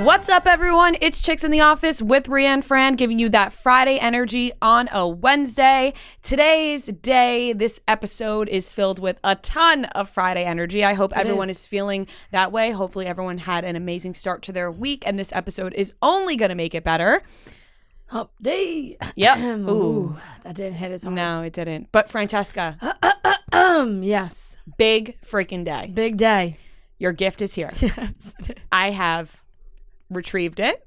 What's up, everyone? It's Chicks in the Office with Rhea and Fran, giving you that Friday energy on a Wednesday. Today's day, this episode is filled with a ton of Friday energy. I hope everyone is feeling that way. Hopefully everyone had an amazing start to their week, and this episode is only going to make it better. Hump day. Yep. Ooh, that didn't hit as hard. No, it didn't. But Francesca. Yes. Big freaking day. Big day. Your gift is here. Yes. It is. I have retrieved it.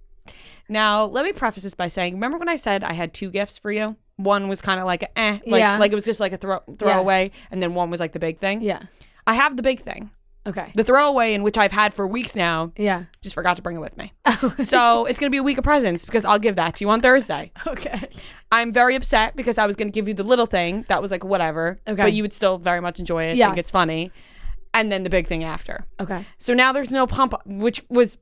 Now, let me preface this by saying, remember when I said I had two gifts for you? One was kind of like like it was just like a throwaway, yes. And then one was like the big thing. Yeah. I have the big thing. Okay. The throwaway, in which I've had for weeks now. Yeah. Just forgot to bring it with me. So it's going to be a week of presents because I'll give that to you on Thursday. Okay. I'm very upset because I was going to give you the little thing that was like whatever. Okay. But you would still very much enjoy it. Yes. Think it's funny. And then the big thing after. Okay. So now there's no pump up, which was...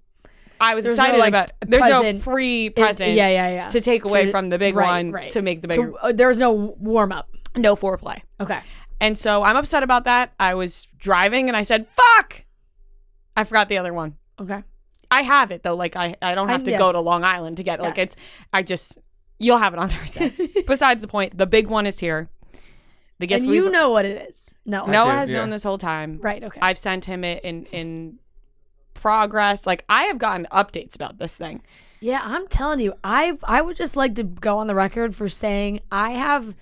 I was there's excited no, about. There's no pre-present to take away from the big one to make the bigger. There was no warm-up. No foreplay. Okay. And so I'm upset about that. I was driving and I said, fuck! I forgot the other one. Okay. I have it though. Like I don't have to go to Long Island to get it. Yes. Like you'll have it on Thursday. Besides the point, the big one is here. The gift. And you know what it is. Noah has known this whole time. Right, okay. I've sent him it in progress. Like I have gotten updates about this thing. Yeah, I'm telling you, I would just like to go on the record for saying I have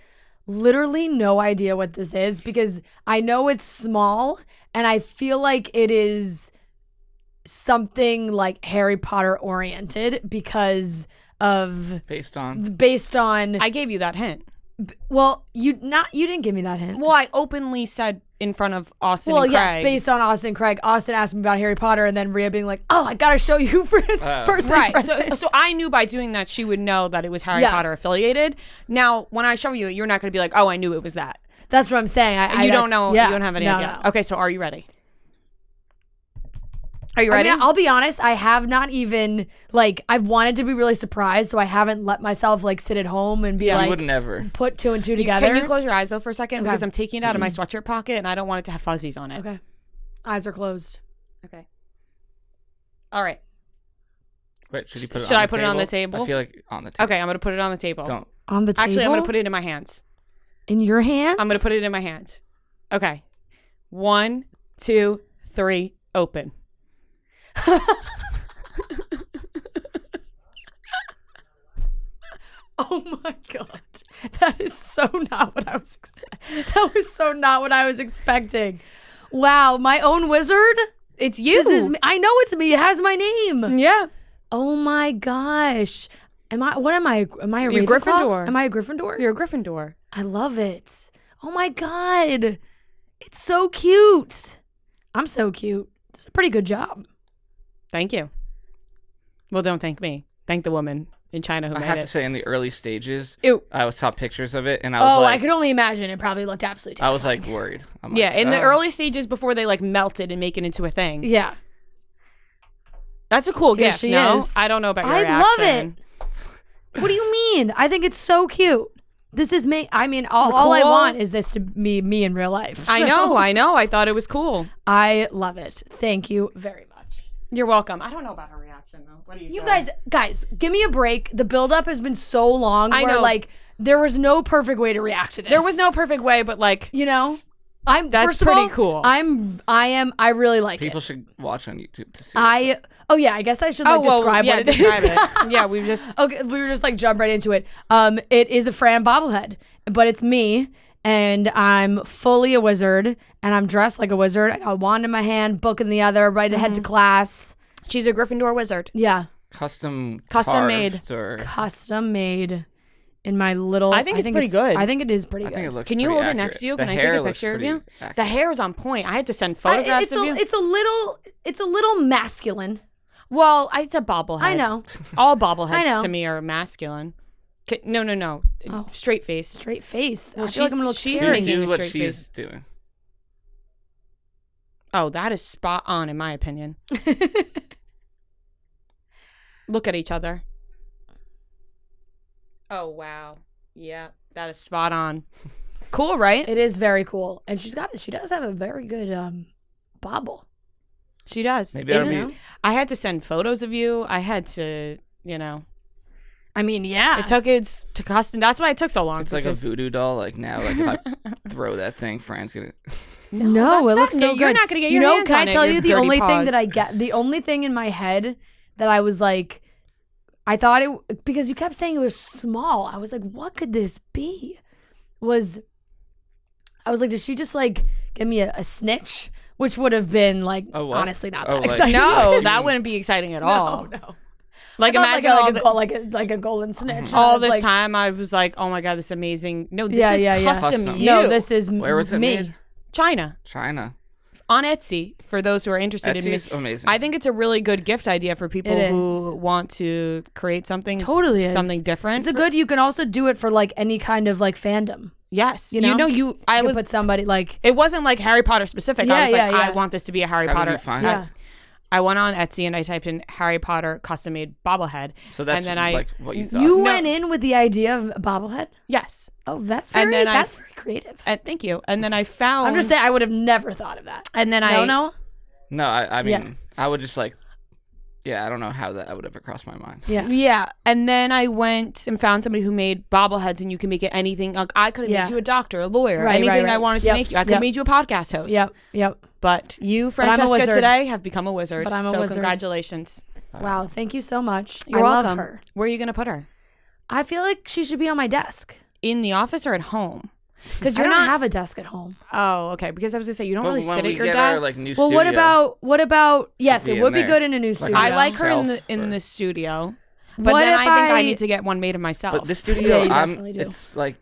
literally no idea what this is because I know it's small and I feel like it is something like Harry Potter oriented because of based on I gave you that hint. Well, you didn't give me that hint. Well, I openly said in front of Austin and Craig. Well, yes, based on Austin and Craig. Austin asked me about Harry Potter, and then Rhea being like, "Oh, I gotta show you Fran's birthday present." So I knew by doing that she would know that it was Harry Potter affiliated. Now, when I show you it, you're not gonna be like, "Oh, I knew it was that." That's what I'm saying. You don't know. Yeah, you don't have any idea. No. Okay, so are you ready? Are you ready? I mean, I'll be honest. I have not even I've wanted to be really surprised, so I haven't let myself sit at home and be you would never put two and two together. Can you close your eyes though for a second because I'm taking it out of my sweatshirt pocket and I don't want it to have fuzzies on it. Okay, eyes are closed. Okay. All right. Wait, should you put it? Should on I the put table? it on the table? I feel like on the table. Okay, I'm gonna put it on the table. Don't on the table. Actually, I'm gonna put it in my hands. In your hands? I'm gonna put it in my hands. Okay. 1, 2, 3, open. Oh my god, that is so not what I was expecting. That was so not what I was expecting. Wow, my own wizard. It's you. This is me. I know it's me. It has my name. Yeah. Oh my gosh. What am I? Am I a You're Gryffindor. Am I a Gryffindor? You're a Gryffindor. I love it. Oh my god, it's so cute. I'm so cute. It's a pretty good job. Thank you. Well, don't thank me. Thank the woman in China who made it. I have to say, in the early stages, Ew. I saw pictures of it, and I was I could only imagine. It probably looked absolutely terrifying. I was worried. I'm in the early stages before they melted and make it into a thing. Yeah. That's a cool gift. She no, is. I don't know about your reaction. I love it. What do you mean? I think it's so cute. This is me. I mean, all I want is this to be me in real life. I know. I thought it was cool. I love it. Thank you very much. You're welcome. I don't know about her reaction though. What do you think? Guys, give me a break. The buildup has been so long. I know. There was no perfect way to react to this. There was no perfect way, but that's pretty cool. I really like People it. should watch on YouTube to see. I guess I should describe what it is. It. Yeah, we were just jump right into it. It is a Fran bobblehead, but it's me, and I'm fully a wizard, and I'm dressed like a wizard. I got a wand in my hand, book in the other, ready to head to class. She's a Gryffindor wizard. Yeah. Custom made. Custom made. In my little, I think it's pretty good. I think it is pretty good. I think it looks. Can you pretty hold accurate. it next to you? The Can I take a picture of you? Accurate. The hair is on point. I had to send photographs of you. It's a little masculine. Well, it's a bobblehead. I know. All bobbleheads to me are masculine. No. Oh. Straight face. Straight face. Well, I feel like I'm gonna look she's scary. making Do a what straight she's face. doing. Oh, that is spot on in my opinion. Look at each other. Oh, wow. Yeah, that is spot on. Cool, right? It is very cool. And she does have a very good bobble. She does. Maybe that'll Isn't be. I had to send photos of you. I had to, I mean, yeah. it's to custom. That's why it took so long. It's like a voodoo doll. Like now, like if I throw that thing, Fran's gonna. No, it looks so good. You're not gonna get your hands can on I it, tell your you the dirty only thing paws. that I get, the only thing in my head that I was like, I thought it, because you kept saying it was small. I was like, what could this be? I was like, did she just like give me a snitch? Which would have been like, A what? honestly, not Oh, that like- exciting. No, that wouldn't be exciting at all. No. Like I thought imagine like a golden snitch. all this Like, time I was like, oh my God, this is amazing. No, this Yeah, is yeah, yeah. custom Custom. you. No, this is Where was it me. made? China China. on Etsy for those who are interested Etsy's in amazing. I think it's a really good gift idea for people It who want to create something Totally is. something different. It's a good. You can also do it for like any kind of like fandom. yes. You know? I You was could put somebody like. it wasn't like Harry Potter specific. Yeah, I was like, yeah, yeah. I want this to be a Harry How did Potter. you find Yeah. it? I went on Etsy and I typed in Harry Potter custom made bobblehead. So that's and then I like what you thought. You No. went in with the idea of a bobblehead. yes. Oh, that's And very. then That's very creative. And thank you. And then I found I'm just saying, I would have never thought of that. and then No. No, I mean, Yeah. I would just like, yeah, I don't know how that would ever cross my mind. Yeah. Yeah, and then I went and found somebody who made bobbleheads, and you can make it anything. Like I could have Yeah. made you a doctor, a lawyer, Right, anything right, I right. wanted to Yep, make you. I could yep. have made you a podcast host. Yep. But you, I'm a Francesca, wizard. today have become a wizard. But I'm a so wizard. congratulations. Wow. Thank you so much. You're I welcome. love her. Where are you gonna put her? I feel like she should be on my desk. In the office or at home? Because I you're don't not. have a desk at home. Oh, okay. Because I was gonna say you don't But really when sit we at your get our, desk. like, new Well, what studio. about? Yes, be it in would be there. good in a new Like studio. I like her in shelf the or- studio, but What then if I think I I- need to get one made of myself. But the studio, Yeah, you definitely do. it's like,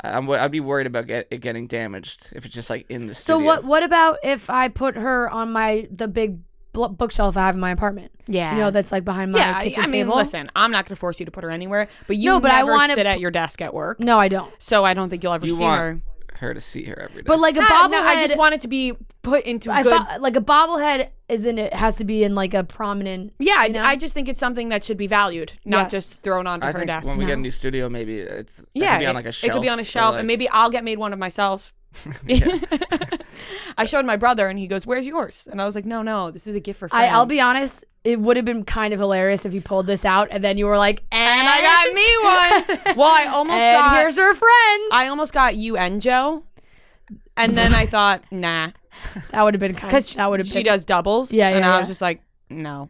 I'd be worried about it getting damaged if it's just like in the So studio. what about if I put her on the big bookshelf I have in my apartment? yeah, You know, that's like behind my yeah. kitchen I mean, table. listen, I'm not gonna force you to put her anywhere, but you No, but I never wanna sit at your desk at work. No, I don't. So I don't think you'll ever You see want her. her to see her every day. But like a No, bobblehead, I just want it to be put into I good. thought like a bobblehead it has to be in like a prominent. Yeah, you know? I just think it's something that should be valued, not Yes. just thrown onto I her think desk. when we get a No. new studio, maybe that Yeah, could be on like a shelf. it could be on a or, shelf, like- and maybe I'll get made one of myself. I showed my brother, and he goes, "Where's yours?" And I was like, "No, this is a gift for Fran." I'll be honest. It would have been kind of hilarious if you pulled this out and then you were like, and I got me one. Well, I almost and got. here's her friend. I almost got you and Joe, and then I thought, nah, That would have been kind of. because That would have she been. does doubles. Yeah, and yeah, I was yeah. just like, no.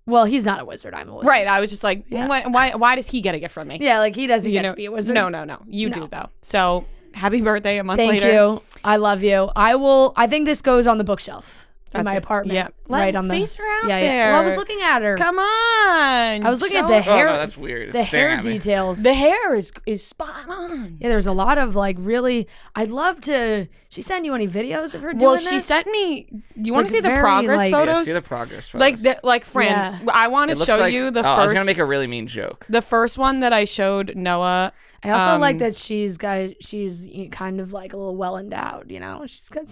Well, he's not a wizard. I'm a wizard. Right. I was just like, Yeah. why does he get a gift from me? Yeah, like he doesn't You get know, to be a wizard. No. You No. do though. So happy birthday a month Thank later. you. I love you. I think this goes on the bookshelf in That's my it. apartment. Yeah. Right Let on the. face her out Yeah. there. Well, I was looking at her. Come on. I was looking at Show the her. Oh, hair. no, that's weird. The It's staring hair at me. details. The hair is spot on. Yeah, there's a lot of like really. I'd love to. She sent you any videos of her doing Well, this? she sent me. Do you want Like, to see the very, progress like- Yeah, photos? see the progress photos. like Fran. Yeah. I want It to looks show like, you the I was first. gonna make a really mean joke. The first one that I showed Noah. I also like um, that she's kind of like a little well endowed. You know, she's got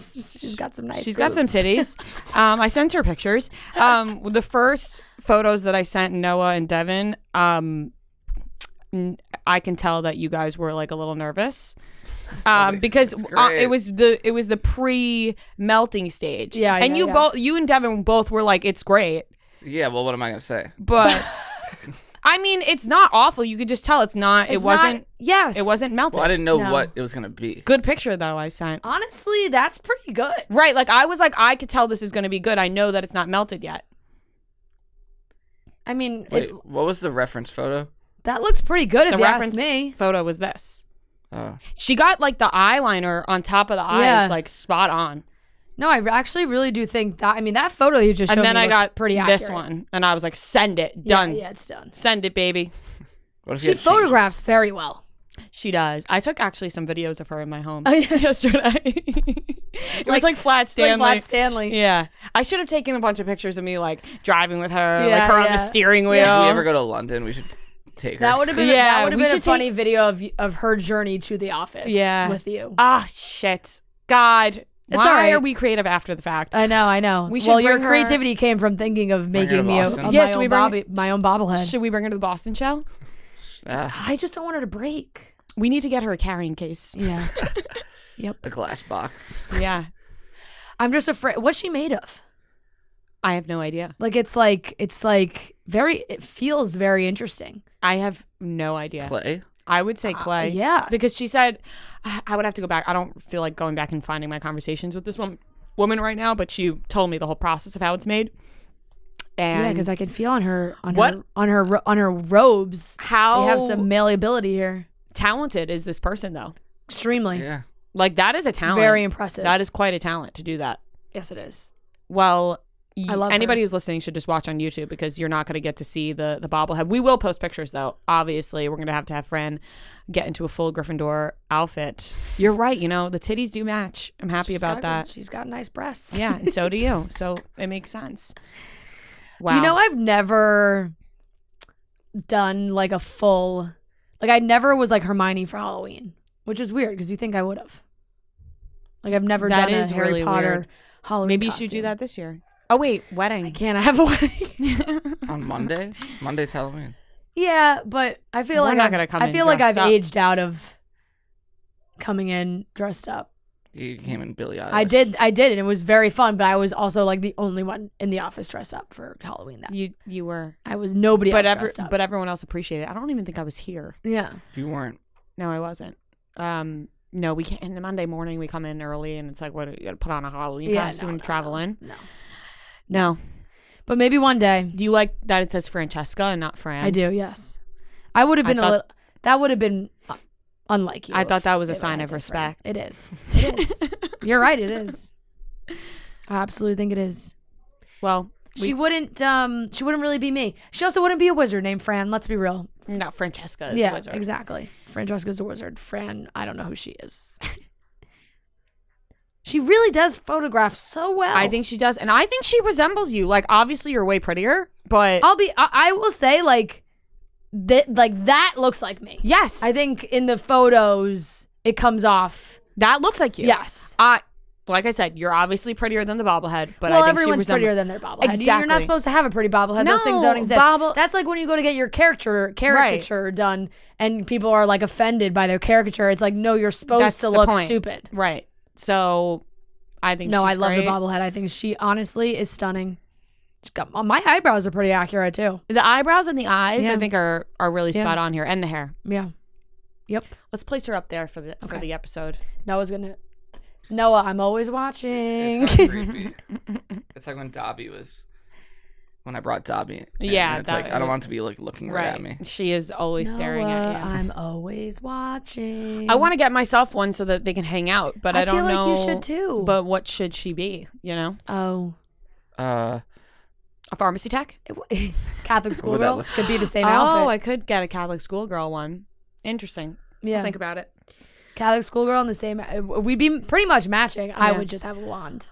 some nice. She's got some boobs. titties. I sent her pictures. The first photos that I sent Noah and Devin, I can tell that you guys were like a little nervous, because that's great. it was the pre-melting stage. Yeah, and yeah. you and Devin both were like, it's great, Yeah, well, what am I gonna say? but I mean, it's not awful. You could just tell it's not. It's it wasn't. Yes, It wasn't melted. Well, I didn't know No. what it was gonna be. Good picture though. I sent. Honestly, that's pretty good. Right, like I was like, I could tell this is going to be good. I know that it's not melted yet. I mean, Wait, what was the reference photo? that looks pretty good if The you reference ask me. photo was this. Oh, She got like the eyeliner on top of the eyes, Yeah. like spot on. No, I actually really do think that. I mean, that photo you just showed And then me I looks got pretty accurate. this one, and I was like, "Send it, Yeah, done, Yeah, it's done. send it, baby." what if She you had changed? photographs very well. She does. I took actually some videos of her in my home Oh, yeah. yesterday. It was like Flat Stanley. Like Flat Stanley. Yeah, I should have taken a bunch of pictures of me like driving with her, like Yeah, her on the yeah. steering wheel. If we ever go to London, we should take her. That would have been Yeah, that would have we been a should funny video of her journey to the office. Yeah. with you. Ah, shit, God. It's Why all right. are we creative after the fact? I know. We should Well, your bring her- creativity came from thinking of Bring her making to me Boston. Yeah, my, should own we bring- my own bobblehead. Should we bring her to the Boston show? Ah, I just don't want her to break. We need to get her a carrying case. Yeah. a glass box. Yeah. I'm just afraid. What's she made of? I have no idea. Like it feels very interesting. I have no idea. Clay. I would say clay. Yeah. Because she said, I would have to go back. I don't feel like going back and finding my conversations with this woman right now, but she told me the whole process of how it's made. And yeah, because I can feel on her What? on her robes. how They have some malleability here. talented is this person though? Extremely. Yeah. Like that is a talent. Very impressive. That is quite a talent to do that. Yes, it is. Well, I love anybody her. who's listening should just watch on YouTube because you're not going to get to see the bobblehead. We will post pictures though. Obviously, we're going to have Fran get into a full Gryffindor outfit. You're right. You know, the titties do match. I'm happy about that. She's got nice breasts. Yeah, and so do you. So it makes sense. Wow. You know, I've never done like a full, like I never was like Hermione for Halloween, which is weird because you think I would have. Like I've never That done a is Harry really Potter weird. Halloween Maybe you should do costume. that this year. Oh wait, wedding. I can't have a wedding. On Monday. Monday's Halloween. Yeah, but I feel We're like not gonna come I in feel like I've dressed up. aged out of coming in dressed up. You came in Billie Eilish. I did, and it was very fun. But I was also like the only one in the office dressed up for Halloween. That You were. I was nobody else dressed up. But everyone else appreciated it. I don't even think I was here. yeah, You weren't. No, I wasn't. No, we can't. And Monday morning we come in early, and it's like, what? You got to put on a Halloween costume and travel in. No. But maybe one day. Do you like that it says Francesca and not Fran? I do. Yes, I would have been thought- a little. That would have been unlike you. I thought if that was a it sign had of said Fran. respect. It is. It is. You're right. It is. I absolutely think it is. Well, She wouldn't. She wouldn't really be me. She also wouldn't be a wizard named Fran. Let's be real. not Francesca is Yeah, a wizard. exactly. Francesca's a wizard. Fran, I don't know who she is. She really does photograph so well. I think she does, and I think she resembles you. Like, obviously, you're way prettier, but I will say like that looks like me. yes, I think in the photos it comes off. that looks like you. Yes. Like I said, you're obviously prettier than the bobblehead, but Well, I think everyone's she prettier than their bobblehead. You're Exactly. not supposed to have a pretty bobblehead. Those things No, don't exist. bobble- That's like when you go to get your caricature done, and people are like offended by their caricature. It's like, no, you're supposed That's to the look point. stupid. Right. So, I think No, she's I love great. the bobblehead. I think she honestly is stunning. She's got, my eyebrows are pretty accurate too. The eyebrows and the eyes, Yeah. I think, are really Yeah. spot on here, and the hair. Yeah. Yep. Let's place her up there for the episode. Noah, I'm always watching. It's kind of creepy. It's like when I brought Dobby. And Yeah, it's like I don't want it to be like looking right at me. She is always staring at you. I'm always watching. I want to get myself one so that they can hang out, but I don't feel know. like you should too. But what should she be? You know, Oh. a pharmacy tech. Catholic would that schoolgirl look- could be the same Oh, outfit. I could get a Catholic schoolgirl one. Interesting. Yeah. I'll think about it. Catholic schoolgirl in the same. We'd be pretty much matching. I Yeah. would just have a wand.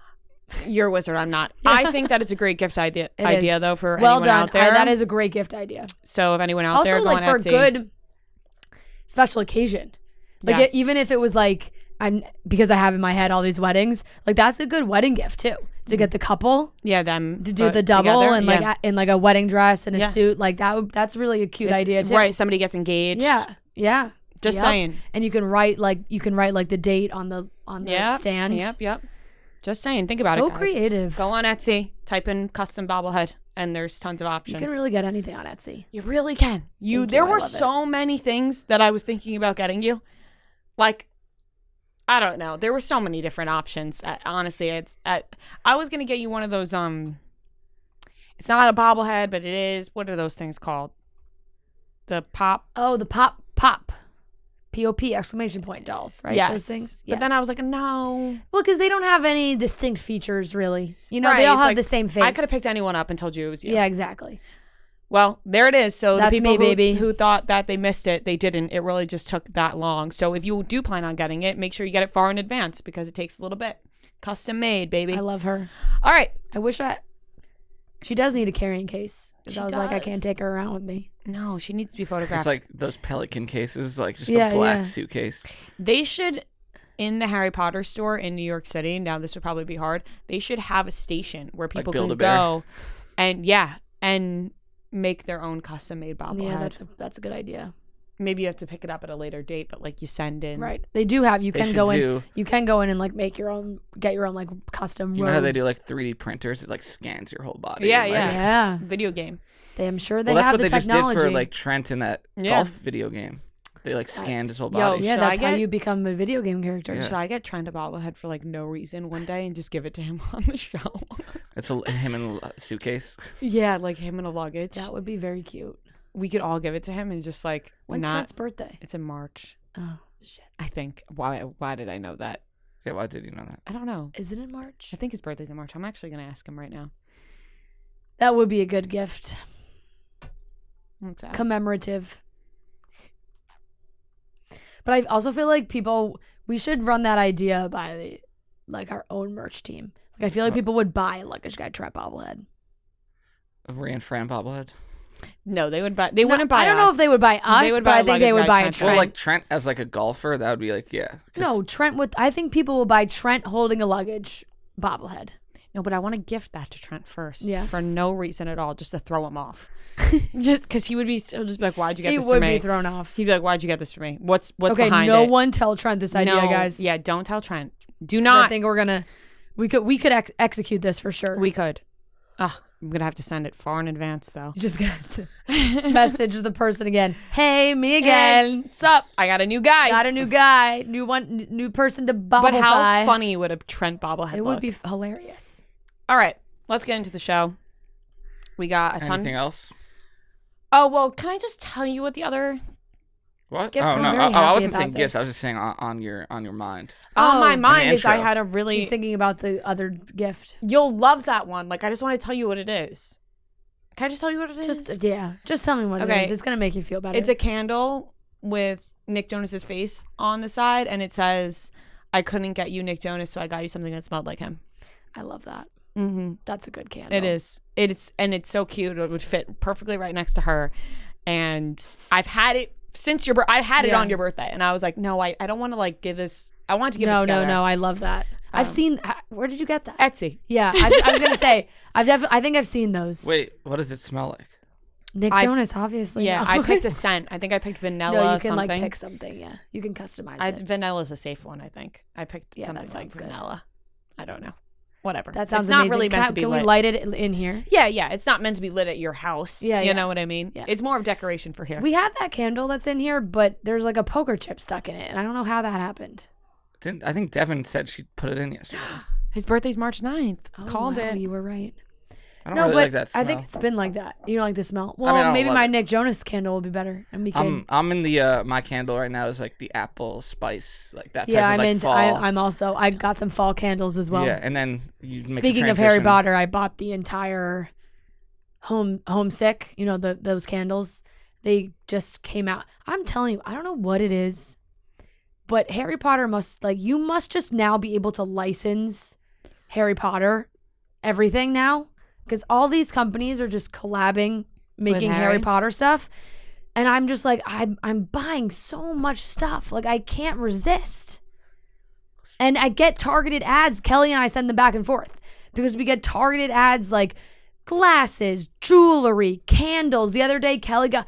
You're a wizard. I'm not. I think that it's a great gift idea. It is. Though for Well anyone done. out there. That is a great gift idea. So if anyone out Also, there, go like on for a Etsy. good special occasion, like Yes. even if it was like because I have in my head all these weddings, like that's a good wedding gift too. To get the couple Yeah, them to do put the double together. and Yeah. like in like a wedding dress and a Yeah. suit, like that's really a cute It's- idea too. Right, somebody gets engaged. Yeah. Just Yep. saying. And you can write like the date on the stand. Yep. Just saying. Think about it, So guys. creative. Go on Etsy, type in custom bobblehead, and there's tons of You options. can really get anything on Etsy. You really can. Thank There you. I were love it. so many things that I was thinking about getting you. Like, I don't know. There were so many different options. Honestly, I was gonna get you one of those. It's not a bobblehead, but it is. What are those things called? The pop. Oh, the pop. P-O-P exclamation point dolls, right? Yes. Those things. But then I was like, no. Well, because they don't have any distinct features, really. You know, Right, they all it's have like, the same face. I could have picked anyone up and told you it was you. Yeah, exactly. Well, there it is. So That's the people me, baby. who thought that they missed it, they didn't. It really just took that long. So if you do plan on getting it, make sure you get it far in advance because it takes a little bit. Custom made, baby. I love her. All right. I wish she does need a carrying case. Because She I was like, I does. can't take her around with me. No, she needs to be photographed. It's like those Pelican cases, like just Yeah, a black yeah. suitcase. They should, in the Harry Potter store in New York City, now this would probably be hard, they should have a station where people can Build-A-Bear. go and make their own custom made bobblehead. Yeah, that's a good idea. maybe you have to pick it up at a later date, but like you send in. Right. They do have. You They can should go in. do- You can go in and like get your own like custom. You know how they do robes. like 3D printers? It like scans your whole body. Yeah, and, yeah. like- Yeah. Video game. I'm sure they Well, that's have what the they technology. just did for like Trent in that Yeah. golf video game. They like scanned his whole Yo, body. Yeah, Should that's I how get- you become a video game character. Yeah. Should I get Trent a bobblehead for like no reason one day and just give it to him on the show? It's him in a suitcase. Yeah, like him in a luggage. That would be very cute. We could all give it to him and just like When's not. Trent's birthday? It's in March, Oh shit! I think. Why did I know that? Yeah, why did you know that? I don't know. Is it in March? I think his birthday's in March. I'm actually gonna ask him right now. That would be a good gift. Let's ask. Commemorative. But I also feel like we should run that idea by like our own merch team. Like I feel like people would buy a Luggage Guy Trap bobblehead. A Ray and Fran bobblehead. No, they would buy. They wouldn't buy. I don't know if they would buy us, would but buy I think they Luggage would Guy buy a Trent. Trent. Well, like Trent as like a golfer, that would be like, yeah. 'Cause No, Trent would. I think people will buy Trent holding a luggage bobblehead. No, but I want to gift that to Trent first. Yeah. For no reason at all, just to throw him off. Just because he'll just be like, "Why'd you get He this would for me?" be thrown off. He'd be like, "Why'd you get this for me? What's Okay, behind no it?" one tell Trent this idea, No, guys. Yeah, don't tell Trent. Do I not. think we could execute this for sure. We could. Ugh, I'm gonna have to send it far in advance though. You just got to message the person again. Hey, me again. What's up? I got a new guy. Got a new guy, new person to bobble. But how funny would a Trent bobblehead It look? would be hilarious. All right, let's get into the show. We got a ton. anything else? Oh well, can I just tell you what the other? What? Gift, Oh I'm no, very I happy wasn't saying about gifts. I this. was just saying on your mind. On my Oh. mind In the is I intro. had a really. She's thinking about the other gift. You'll love that one. Like I just want to tell you what it is. Can I just tell you what it is? Just tell me what it Okay. is. It's gonna make you feel better. It's a candle with Nick Jonas's face on the side, and it says, "I couldn't get you Nick Jonas, so I got you something that smelled like him." I love that. Mm-hmm. That's a good candle. It is. It's so cute. It would fit perfectly right next to her. And I've had it since I had it Yeah. on your birthday, and I was like, no, I don't want to like give this. I want to give it No, together. I love that. I've seen. Where did you get that? Etsy. Yeah, I was gonna say. I think I've seen those. Wait, what does it smell like? Nick Jonas, obviously. Yeah, no. I picked a scent. I think I picked vanilla. No, you can something. like pick something. Yeah, you can customize it. Vanilla's a safe one. I think I picked Yeah, something that like sounds good. vanilla. I don't know. Whatever. That sounds it's not amazing. really meant to be Can lit. we light it in here? Yeah. It's not meant to be lit at your house. Yeah, you yeah. know what I mean. Yeah. It's more of decoration for here. We have that candle that's in here, but there's like a poker chip stuck in it, and I don't know how that happened. I think Devin said she put it in yesterday. His birthday's March 9th. Called wow, it. You were right. I don't No, really but like that smell. I think it's been like that. You don't like the smell? Well, I don't maybe love my it. Nick Jonas candle will be better, and we can. I'm in the my candle right now is like the apple spice, like that type Yeah, of I'm like into. fall. I'm also. I got some fall candles as well. Yeah, and then you make the Speaking of Harry transition. Potter, I bought the entire homesick. You know those candles. They just came out. I'm telling you, I don't know what it is, but Harry Potter you must just now be able to license Harry Potter everything now, because all these companies are just collabing, making Harry Harry? Potter stuff, and I'm just like I'm buying so much stuff, like I can't resist. And I get targeted ads. Kelly and I send them back and forth because we get targeted ads like glasses, jewelry, candles. The other day, Kelly got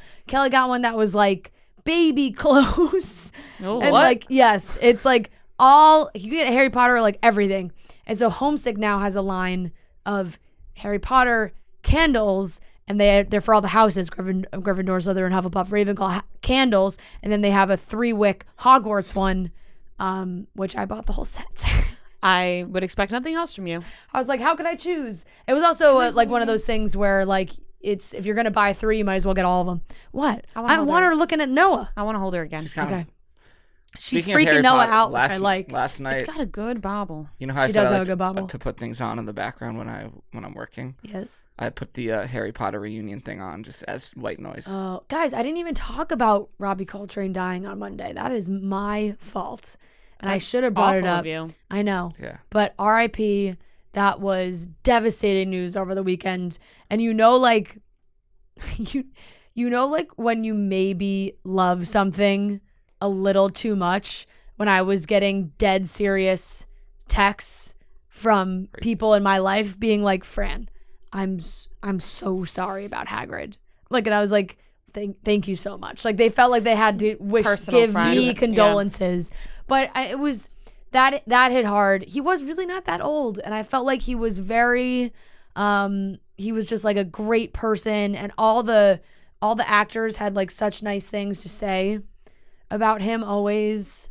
one that was like baby clothes. Oh, And what? like, yes, it's like all you get Harry Potter, like everything. And so Homesick now has a line of Harry Potter candles, and they're for all the houses: Gryffindor, Slytherin, Hufflepuff, Ravenclaw candles, and then they have a 3-wick Hogwarts one, which I bought the whole set. I would expect nothing else from you. I was like, how could I choose? It was also like one of those things where like it's if you're gonna buy 3, you might as well get all of them. What? I want her looking at Noah. I want to hold her again. She's kind Okay. of. She's Speaking of Harry freaking Noah Potter, out, which I like. Last night, It's got a good bobble. you know how I She said does I have like a good bobble. to put things on in the background when I'm working. Yes. I put the Harry Potter reunion thing on just as white noise. Oh, guys, I didn't even talk about Robbie Coltrane dying on Monday. That is my fault. And I That's should have brought it awful up. of you. I know. Yeah. But RIP, that was devastating news over the weekend. And you know, like, you know, like when you maybe love something a little too much, when I was getting dead serious texts from people in my life being like, Fran, I'm so sorry about Hagrid. Like, and I was like, thank you so much. Like they felt like they had to Personal give friend. me condolences, but it was that hit hard. He was really not that old, and I felt like he was very, he was just like a great person, and all the actors had like such nice things to say about him always.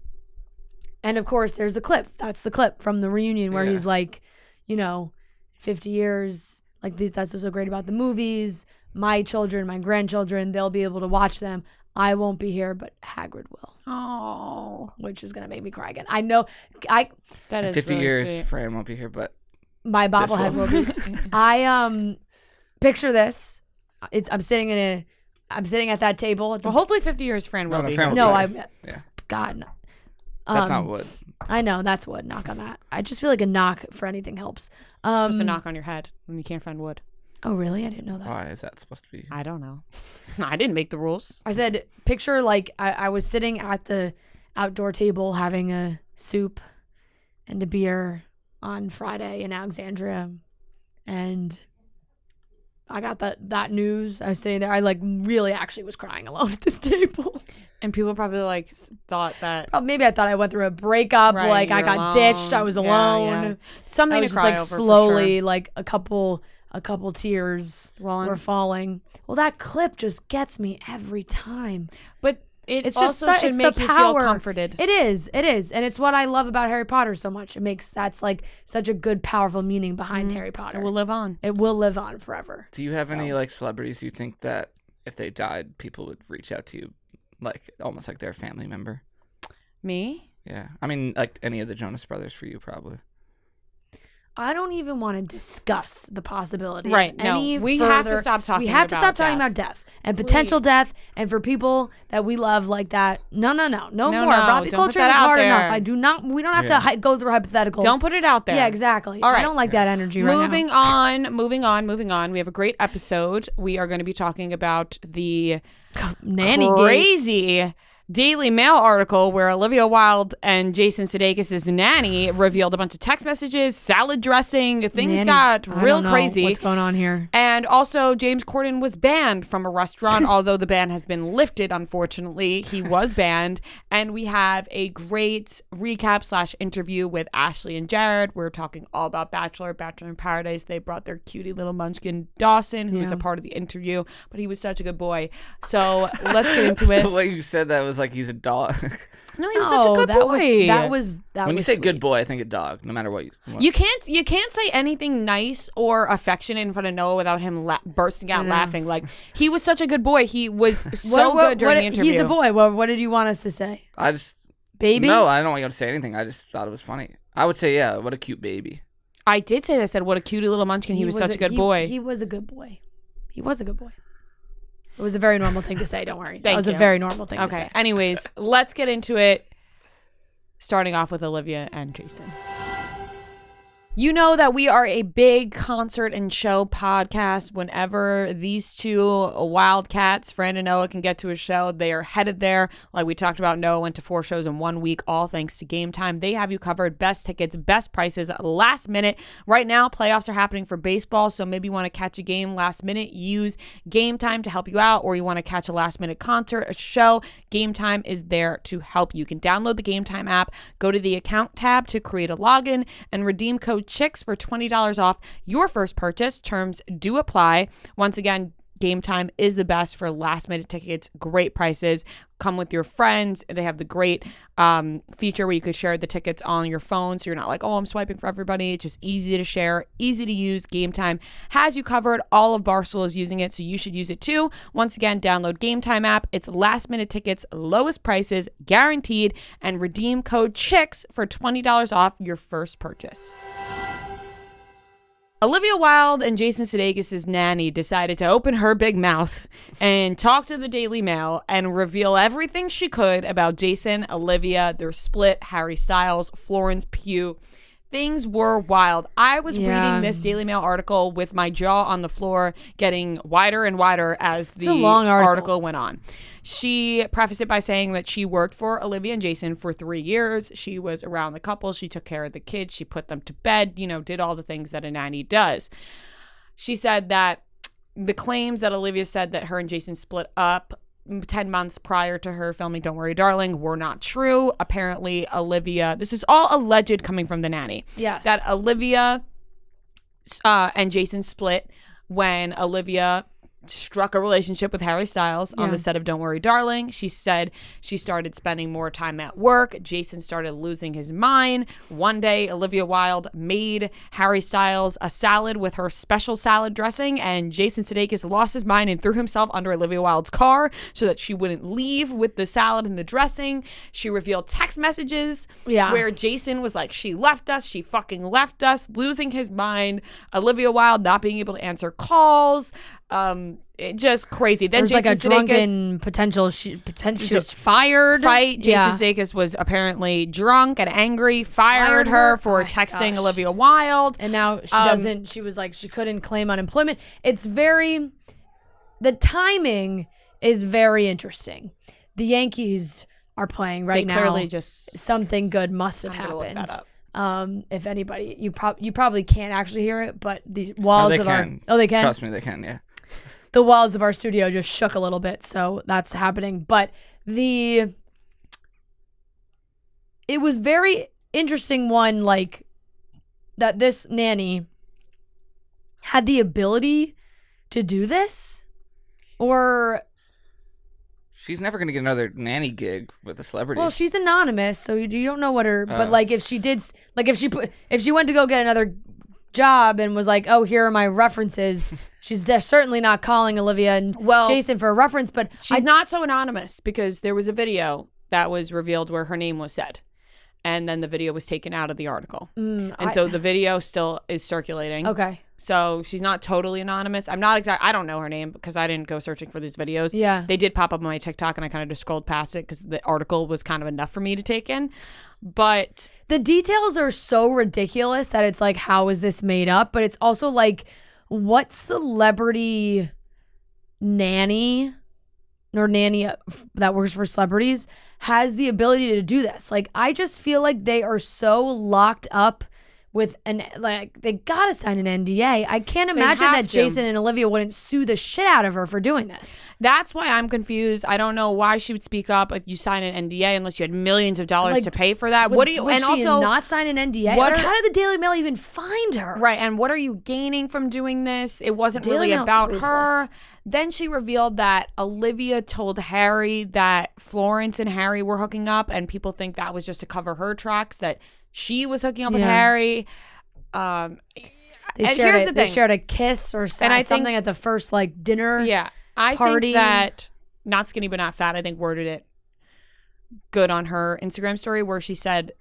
And of course, there's a clip. That's the clip from the reunion where he's like, 50 years, like that's what's so great about the movies. My children, my grandchildren, they'll be able to watch them. I won't be here, but Hagrid will. Oh, which is gonna make me cry again. I know. that is 50 really years, sweet. Fran won't be here, but my bobblehead will be. I picture this. I'm sitting at that table. At the, Well, hopefully 50 years, Fran will be. Fran here. will no, be here. Yeah. God. No. That's not wood. I know that's wood. Knock on that. I just feel like a knock for anything helps. You're supposed to knock on your head when you can't find wood. Oh, really? I didn't know that. Why is that supposed to be? I don't know. I didn't make the rules. I said, picture like I was sitting at the outdoor table having a soup and a beer on Friday in Alexandria, and I got that news. I was sitting there. I like really actually was crying alone at this table. And people probably like thought that. Maybe I thought I went through a breakup. Right, like I you're got alone. ditched. I was Yeah, alone. yeah. Something I to was just cry like over, for slowly, sure. like a couple tears Well, were falling. Well, that clip just gets me every time. But it's just also su- should it's make the you power. feel comforted. It is, and it's what I love about Harry Potter so much. That's like such a good, powerful meaning behind Harry Potter. It will live on. It will live on forever. Do you have any like celebrities you think that if they died, people would reach out to you, like almost like their family member? Me? Yeah, I mean, like any of the Jonas Brothers for you, probably. I don't even want to discuss the possibility. Right, of no. any We have to further- stop talking We have to about stop talking death. about death and potential death, and for people that we love like that. No more. No, Robbie don't put culture that is out hard there. enough. We don't have to go through hypotheticals. Don't put it out there. Yeah, exactly. All right. I don't like that energy right now. Moving on. We have a great episode. We are going to be talking about the Nanny gate. crazy Daily Mail article where Olivia Wilde and Jason Sudeikis' nanny revealed a bunch of text messages, salad dressing. Things Nanny. got I real don't know crazy. What's going on here? And also, James Corden was banned from a restaurant, although the ban has been lifted, unfortunately. He was banned. And we have a great recap / interview with Ashley and Jared. We're talking all about Bachelor in Paradise. They brought their cutie little munchkin, Dawson, who was a part of the interview, but he was such a good boy. So let's get into it. The way you said that was like he's a dog. No, he was such a good boy. That was When you say good boy, I think a dog, no matter what you want. You can't say anything nice or affectionate in front of Noah without him bursting out laughing. Like, he was such a good boy. He was so good during the interview. He's a boy. What did you want us to say? I just Baby? No, I don't want you to say anything. I just thought it was funny. I would say, yeah, what a cute baby. I did say that. I said, what a cutie little munchkin. He was such a good boy. He was a good boy. He was a good boy. It was a very normal thing to say. Don't worry. That was you. a very normal thing to say. Okay. Anyways, let's get into it. Starting off with Olivia and Jason. You know that we are a big concert and show podcast. Whenever these two wildcats, Fran and Noah, can get to a show, they are headed there. Like we talked about, Noah went to 4 shows in 1 week, all thanks to Game Time. They have you covered. Best tickets, best prices, last minute. Right now, playoffs are happening for baseball, so maybe you want to catch a game last minute. Use Game Time to help you out, or you want to catch a last minute concert, a show. Game Time is there to help you. You can download the Game Time app, go to the account tab to create a login, and redeem code CHICKS for $20 off your first purchase. Terms do apply. Once again, Game Time is the best for last minute tickets. Great prices. Come with your friends. They have the great feature where you could share the tickets on your phone, so you're not like, oh, I'm swiping for everybody. It's just easy to share, easy to use. Game Time has you covered. All of Barstool is using it, so you should use it too. Once again, download Game Time app. It's last minute tickets, lowest prices, guaranteed, and redeem code CHICKS for $20 off your first purchase. Olivia Wilde and Jason Sudeikis' nanny decided to open her big mouth and talk to the Daily Mail and reveal everything she could about Jason, Olivia, their split, Harry Styles, Florence Pugh. Things were wild. I was reading this Daily Mail article with my jaw on the floor, getting wider and wider as the long article went on. She prefaced it by saying that she worked for Olivia and Jason for 3 years. She was around the couple. She took care of the kids. She put them to bed, did all the things that a nanny does. She said that the claims that Olivia said that her and Jason split up 10 months prior to her filming Don't Worry Darling were not true. Apparently Olivia, this is all alleged coming from the nanny. Yes. That Olivia and Jason split when Olivia struck a relationship with Harry Styles on the set of Don't Worry Darling. She said she started spending more time at work. Jason started losing his mind. One day, Olivia Wilde made Harry Styles a salad with her special salad dressing, and Jason Sudeikis lost his mind and threw himself under Olivia Wilde's car so that she wouldn't leave with the salad and the dressing. She revealed text messages where Jason was like, she left us, she fucking left us, losing his mind. Olivia Wilde not being able to answer calls. Just crazy. Then There's Jason like a drunken potential. She was fired. Jason Sudeikis was apparently drunk and angry. Fired her for texting Olivia Wilde, and now she doesn't. She was like she couldn't claim unemployment. It's very. The timing is very interesting. The Yankees are playing right now. Clearly, just something good must have happened. Look that up. If anybody, you probably can't actually hear it, but the walls of our they can. Trust me, they can. Yeah. The walls of our studio just shook a little bit, so that's happening. But it was very interesting one, like, that this nanny had the ability to do this, or... She's never going to get another nanny gig with a celebrity. Well, she's anonymous, so you don't know what her... But, like, if she did... Like, if she went to go get another job and was like, oh, here are my references... She's certainly not calling Olivia and Jason for a reference, but she's not so anonymous because there was a video that was revealed where her name was said, and then the video was taken out of the article, so the video still is circulating. Okay, so she's not totally anonymous. I'm not I don't know her name because I didn't go searching for these videos. Yeah, they did pop up on my TikTok, and I kind of just scrolled past it because the article was kind of enough for me to take in. But the details are so ridiculous that it's like, how is this made up? But it's also like, what celebrity nanny or nanny that works for celebrities has the ability to do this? Like, I just feel like they are so locked up with they gotta sign an NDA. I can't imagine that Jason and Olivia wouldn't sue the shit out of her for doing this. That's why I'm confused. I don't know why she would speak up if you sign an NDA unless you had millions of dollars to pay for that. Would she not sign an NDA? How did the Daily Mail even find her? Right, and what are you gaining from doing this? It wasn't really about her. Then she revealed that Olivia told Harry that Florence and Harry were hooking up, and people think that was just to cover her tracks, that she was hooking up with Harry. They shared a kiss or something at the first dinner. Yeah, I party. think that Not Skinny But Not Fat, I think, worded it good on her Instagram story where she said,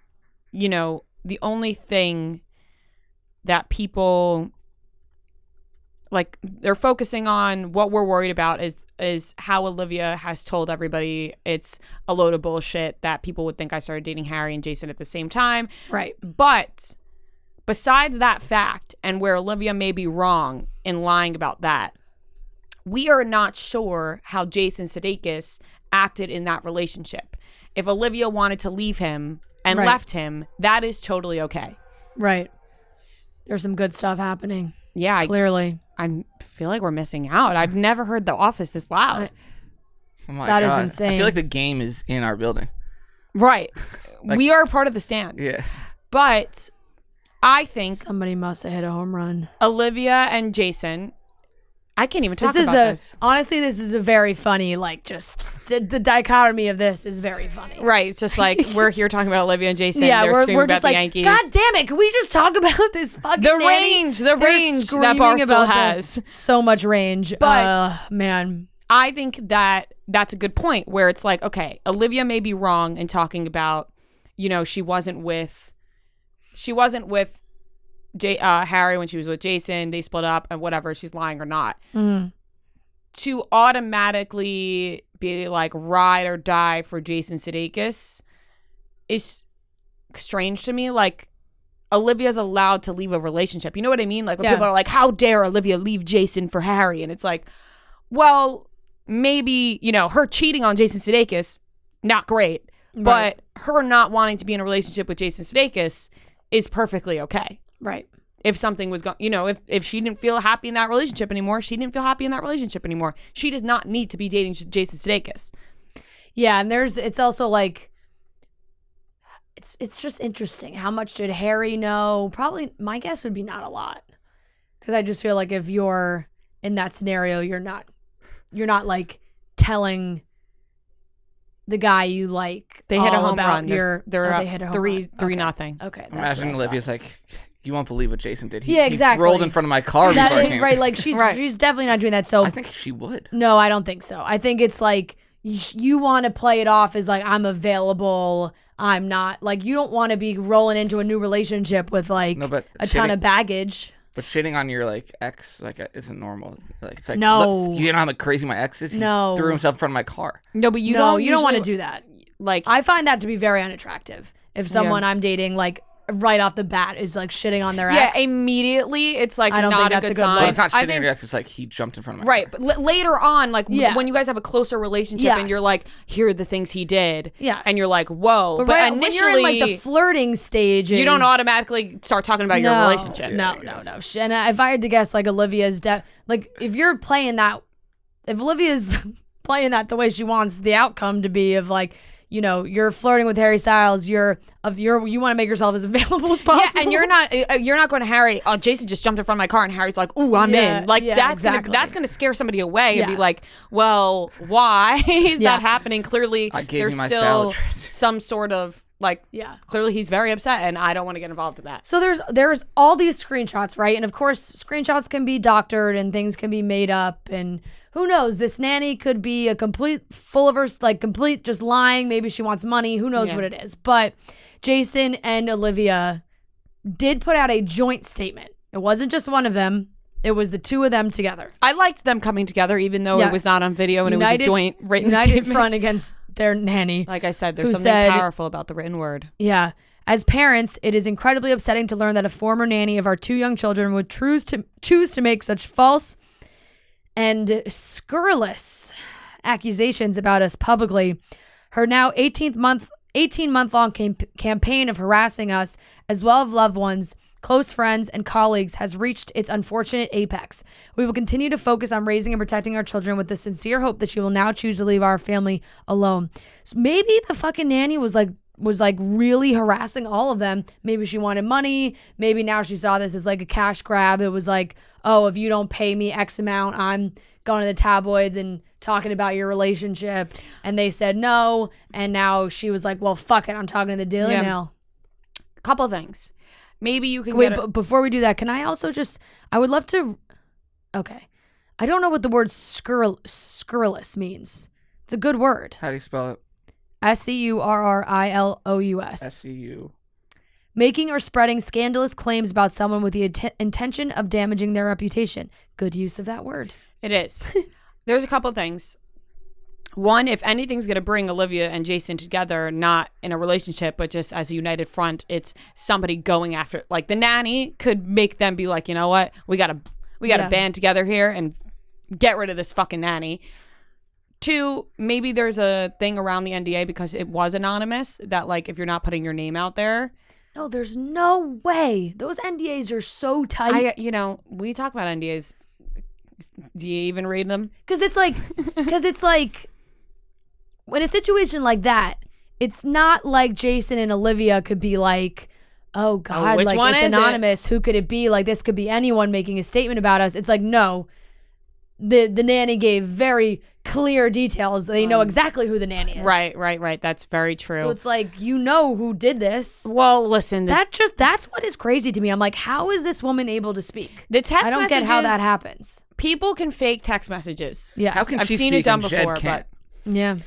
you know, the only thing that people they're focusing on, what we're worried about is how Olivia has told everybody it's a load of bullshit that people would think I started dating Harry and Jason at the same time. Right. But besides that fact, and where Olivia may be wrong in lying about that, we are not sure how Jason Sudeikis acted in that relationship. If Olivia wanted to leave him and left him, that is totally okay. Right. There's some good stuff happening. Yeah. Clearly. I feel like we're missing out. I've never heard The Office this loud. Oh my God. God. Is insane. I feel like the game is in our building. Right. We are part of the stands. Yeah. But I think somebody must have hit a home run. Olivia and Jason, I can't even talk about this. Honestly, this is a very funny, the dichotomy of this is very funny. Right. It's just like, we're here talking about Olivia and Jason. Yeah, we're we're just about the Yankees. God damn it, can we just talk about this fucking the nanny? range that Barstool has. So much range. But man, I think that that's a good point where it's like, okay, Olivia may be wrong in talking about, you know, she wasn't with Harry when she was with Jason. They split up and whatever, she's lying or not. Mm-hmm. To automatically be like ride or die for Jason Sudeikis is strange to me. Like, Olivia's allowed to leave a relationship. You know what I mean? Like, when people are like, how dare Olivia leave Jason for Harry? And it's like, well, maybe, you know, her cheating on Jason Sudeikis, not great. Right. But her not wanting to be in a relationship with Jason Sudeikis is perfectly okay. Right. if something was going, if she didn't feel happy in that relationship anymore, she didn't feel happy in that relationship anymore. She does not need to be dating Jason Sudeikis. Yeah, and it's also like, it's just interesting. How much did Harry know? Probably, my guess would be not a lot. Because I just feel like if you're in that scenario, you're not like telling the guy you like. They hit a home about run. They're they hit a home three run. nothing. Okay. That's Imagine what I Olivia's thought. like, you won't believe what Jason did. Yeah, exactly. He rolled in front of my car before I came. Right, like she's definitely not doing that. So I think she would. no, I don't think so. I think it's like you want to play it off as like, I'm available. I'm not, like, you don't want to be rolling into a new relationship with like a ton of baggage. But shitting on your like ex isn't normal. Like it's like, no, look, you know how crazy my ex is. He no, threw himself in front of my car. No, but you don't usually want to do that. Like, I find that to be very unattractive. If someone I'm dating, like, right off the bat is like shitting on their ex. Yeah, immediately it's like I don't not think a that's good a good sign. Well, it's not I shitting on think- your ex. It's like he jumped in front of my Right, car. but later on, like when you guys have a closer relationship Yes. and you're like, here are the things he did. Yes. And you're like, whoa. But right, initially, when you're in like the flirting stage, you don't automatically start talking about your relationship. No. And if I had to guess, like, Olivia's like, if you're playing that, if Olivia's playing that the way she wants the outcome to be of like, you're flirting with Harry Styles, you want to make yourself as available as possible. Yeah, and you're not going to Harry. Oh, Jason just jumped in front of my car, and Harry's like, "Ooh, I'm in." Like that's gonna scare somebody away and be like, "Well, why is that happening?" Clearly, I gave there's you my still salad dressing. some sort of like, clearly he's very upset, and I don't want to get involved in that. So there's all these screenshots, right? And of course, screenshots can be doctored and things can be made up, and who knows? This nanny could be a complete full of her, like complete just lying. Maybe she wants money. Who knows what it is? But Jason and Olivia did put out a joint statement. It wasn't just one of them. It was the two of them together. I liked them coming together, even though it was not on video and it was a joint written statement. Front against their nanny. Like I said, there's something powerful about the written word. Yeah. As parents, it is incredibly upsetting to learn that a former nanny of our two young children would choose to make such false and scurrilous accusations about us publicly. Her now 18-month-long campaign of harassing us, as well as loved ones, close friends, and colleagues, has reached its unfortunate apex. We will continue to focus on raising and protecting our children with the sincere hope that she will now choose to leave our family alone. So maybe the fucking nanny was really harassing all of them. Maybe she wanted money. Maybe now she saw this as like a cash grab. It was like, oh, if you don't pay me X amount, I'm going to the tabloids and talking about your relationship. And they said no. And now she was like, well, fuck it. I'm talking to the Daily Mail. A couple of things. Maybe you can before we do that, can I also I would love to, okay. I don't know what the word scurrilous means. It's a good word. How do you spell it? SCURRILOUS. SCU. Making or spreading scandalous claims about someone with the intention of damaging their reputation. Good use of that word. It is. There's a couple things. One, if anything's going to bring Olivia and Jason together, not in a relationship, but just as a united front, it's somebody going after, like the nanny could make them be like, you know what? We got to band together here and get rid of this fucking nanny. Two, maybe there's a thing around the NDA because it was anonymous that like, if you're not putting your name out there. No, there's no way. Those NDAs are so tight. We talk about NDAs. Do you even read them? Because it's like, when a situation like that, it's not like Jason and Olivia could be like, oh God, which like one it's is anonymous. Who could it be? Like this could be anyone making a statement about us. It's like, no, the nanny gave very clear details. They know exactly who the nanny is. Right. That's very true. So it's like, who did this. Well, listen. That's what is crazy to me. I'm like, how is this woman able to speak? The text I don't messages, get how that happens. People can fake text messages. Yeah. How can I've she seen speak it done and Jed before, can't? but Yeah.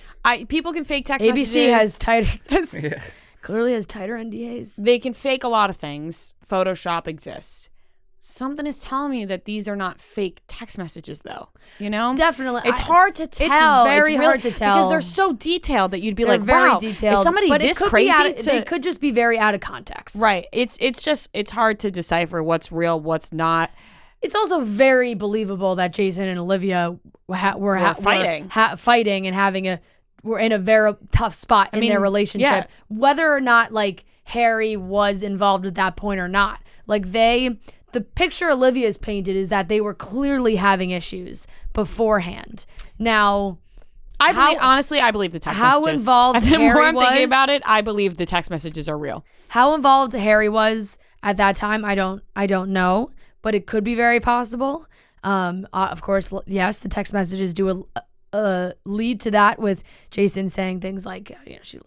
People can fake text ABC messages. has tighter, Yeah. clearly has tighter NDAs. They can fake a lot of things. Photoshop exists. Something is telling me that these are not fake text messages, though. Definitely. It's hard to tell. It's very hard to tell. because they're so detailed that you'd be They're like, very wow, detailed. is somebody but this it could crazy? they could just be very out of context. Right. It's hard to decipher what's real, what's not. It's also very believable that Jason and Olivia were fighting and were in a very tough spot in their relationship. yeah. Whether or not like Harry was involved at that point or not. Like they the picture Olivia's painted is that they were clearly having issues beforehand. Now, honestly, I believe the text messages. How involved The more Harry I'm thinking was- about it, I believe the text messages are real. How involved Harry was at that time, I don't know, but it could be very possible. Of course, yes, the text messages do lead to that, with Jason saying things like,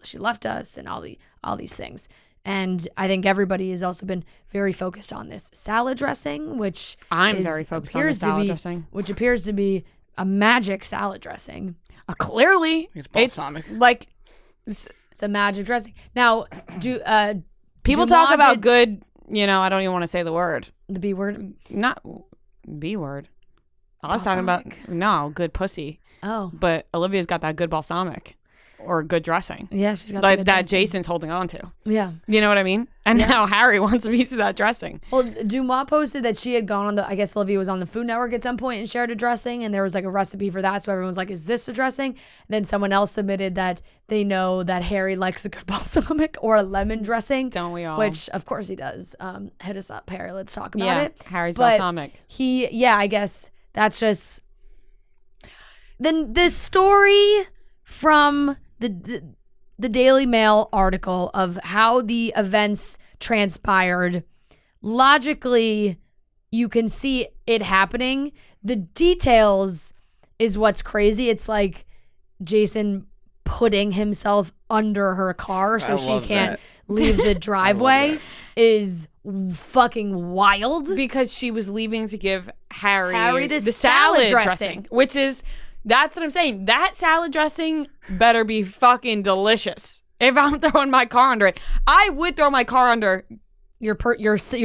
she left us and all these things. And I think everybody has also been very focused on this salad dressing, which I'm very focused on the salad dressing, which appears to be a magic salad dressing. Clearly, It's balsamic. like It's a magic dressing. Now, people talk about good. I don't even want to say the word. The B word. Not B word. I was talking about good pussy. Oh, But Olivia's got that good balsamic or good dressing. yeah, she's got Like the good that dressing. Jason's holding on to. Yeah. You know what I mean? And now Harry wants a piece of that dressing. Well, Dumas posted that she had gone on I guess Olivia was on the Food Network at some point and shared a dressing, and there was like a recipe for that. So everyone was like, is this a dressing? And then someone else submitted that they know that Harry likes a good balsamic or a lemon dressing. Don't we all? Which, of course, he does. Hit us up, Harry. Let's talk about it. Harry's But balsamic. I guess that's just... Then the story from the Daily Mail article of how the events transpired, logically, you can see it happening. The details is what's crazy. It's like Jason putting himself under her car so she can't leave the driveway is fucking wild. Because she was leaving to give Harry the salad salad dressing. Which is, that's what I'm saying. That salad dressing better be fucking delicious. If I'm throwing my car under it, I would throw my car under Your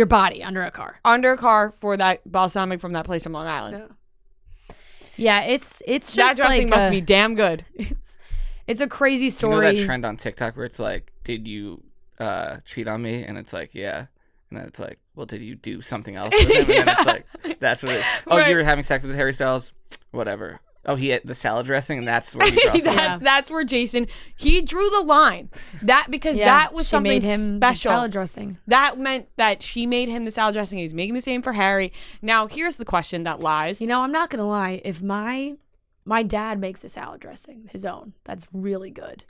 body under a car. a car for that balsamic from that place in Long Island. Yeah, it's just That dressing like must be damn good. It's a crazy story. You know that trend on TikTok where it's like, did you cheat on me? And it's like, yeah. And then it's like, well, did you do something else with him? And then it's like, that's what it is. Oh, Right. you were having sex with Harry Styles? Whatever. Oh, he had the salad dressing, and that's where he draws the line. That's where Jason, he drew the line. That was she something made him special. the salad dressing. That meant that she made him the salad dressing. He's making the same for Harry. Now, here's the question that lies. I'm not gonna lie. If my dad makes a salad dressing, his own, that's really good.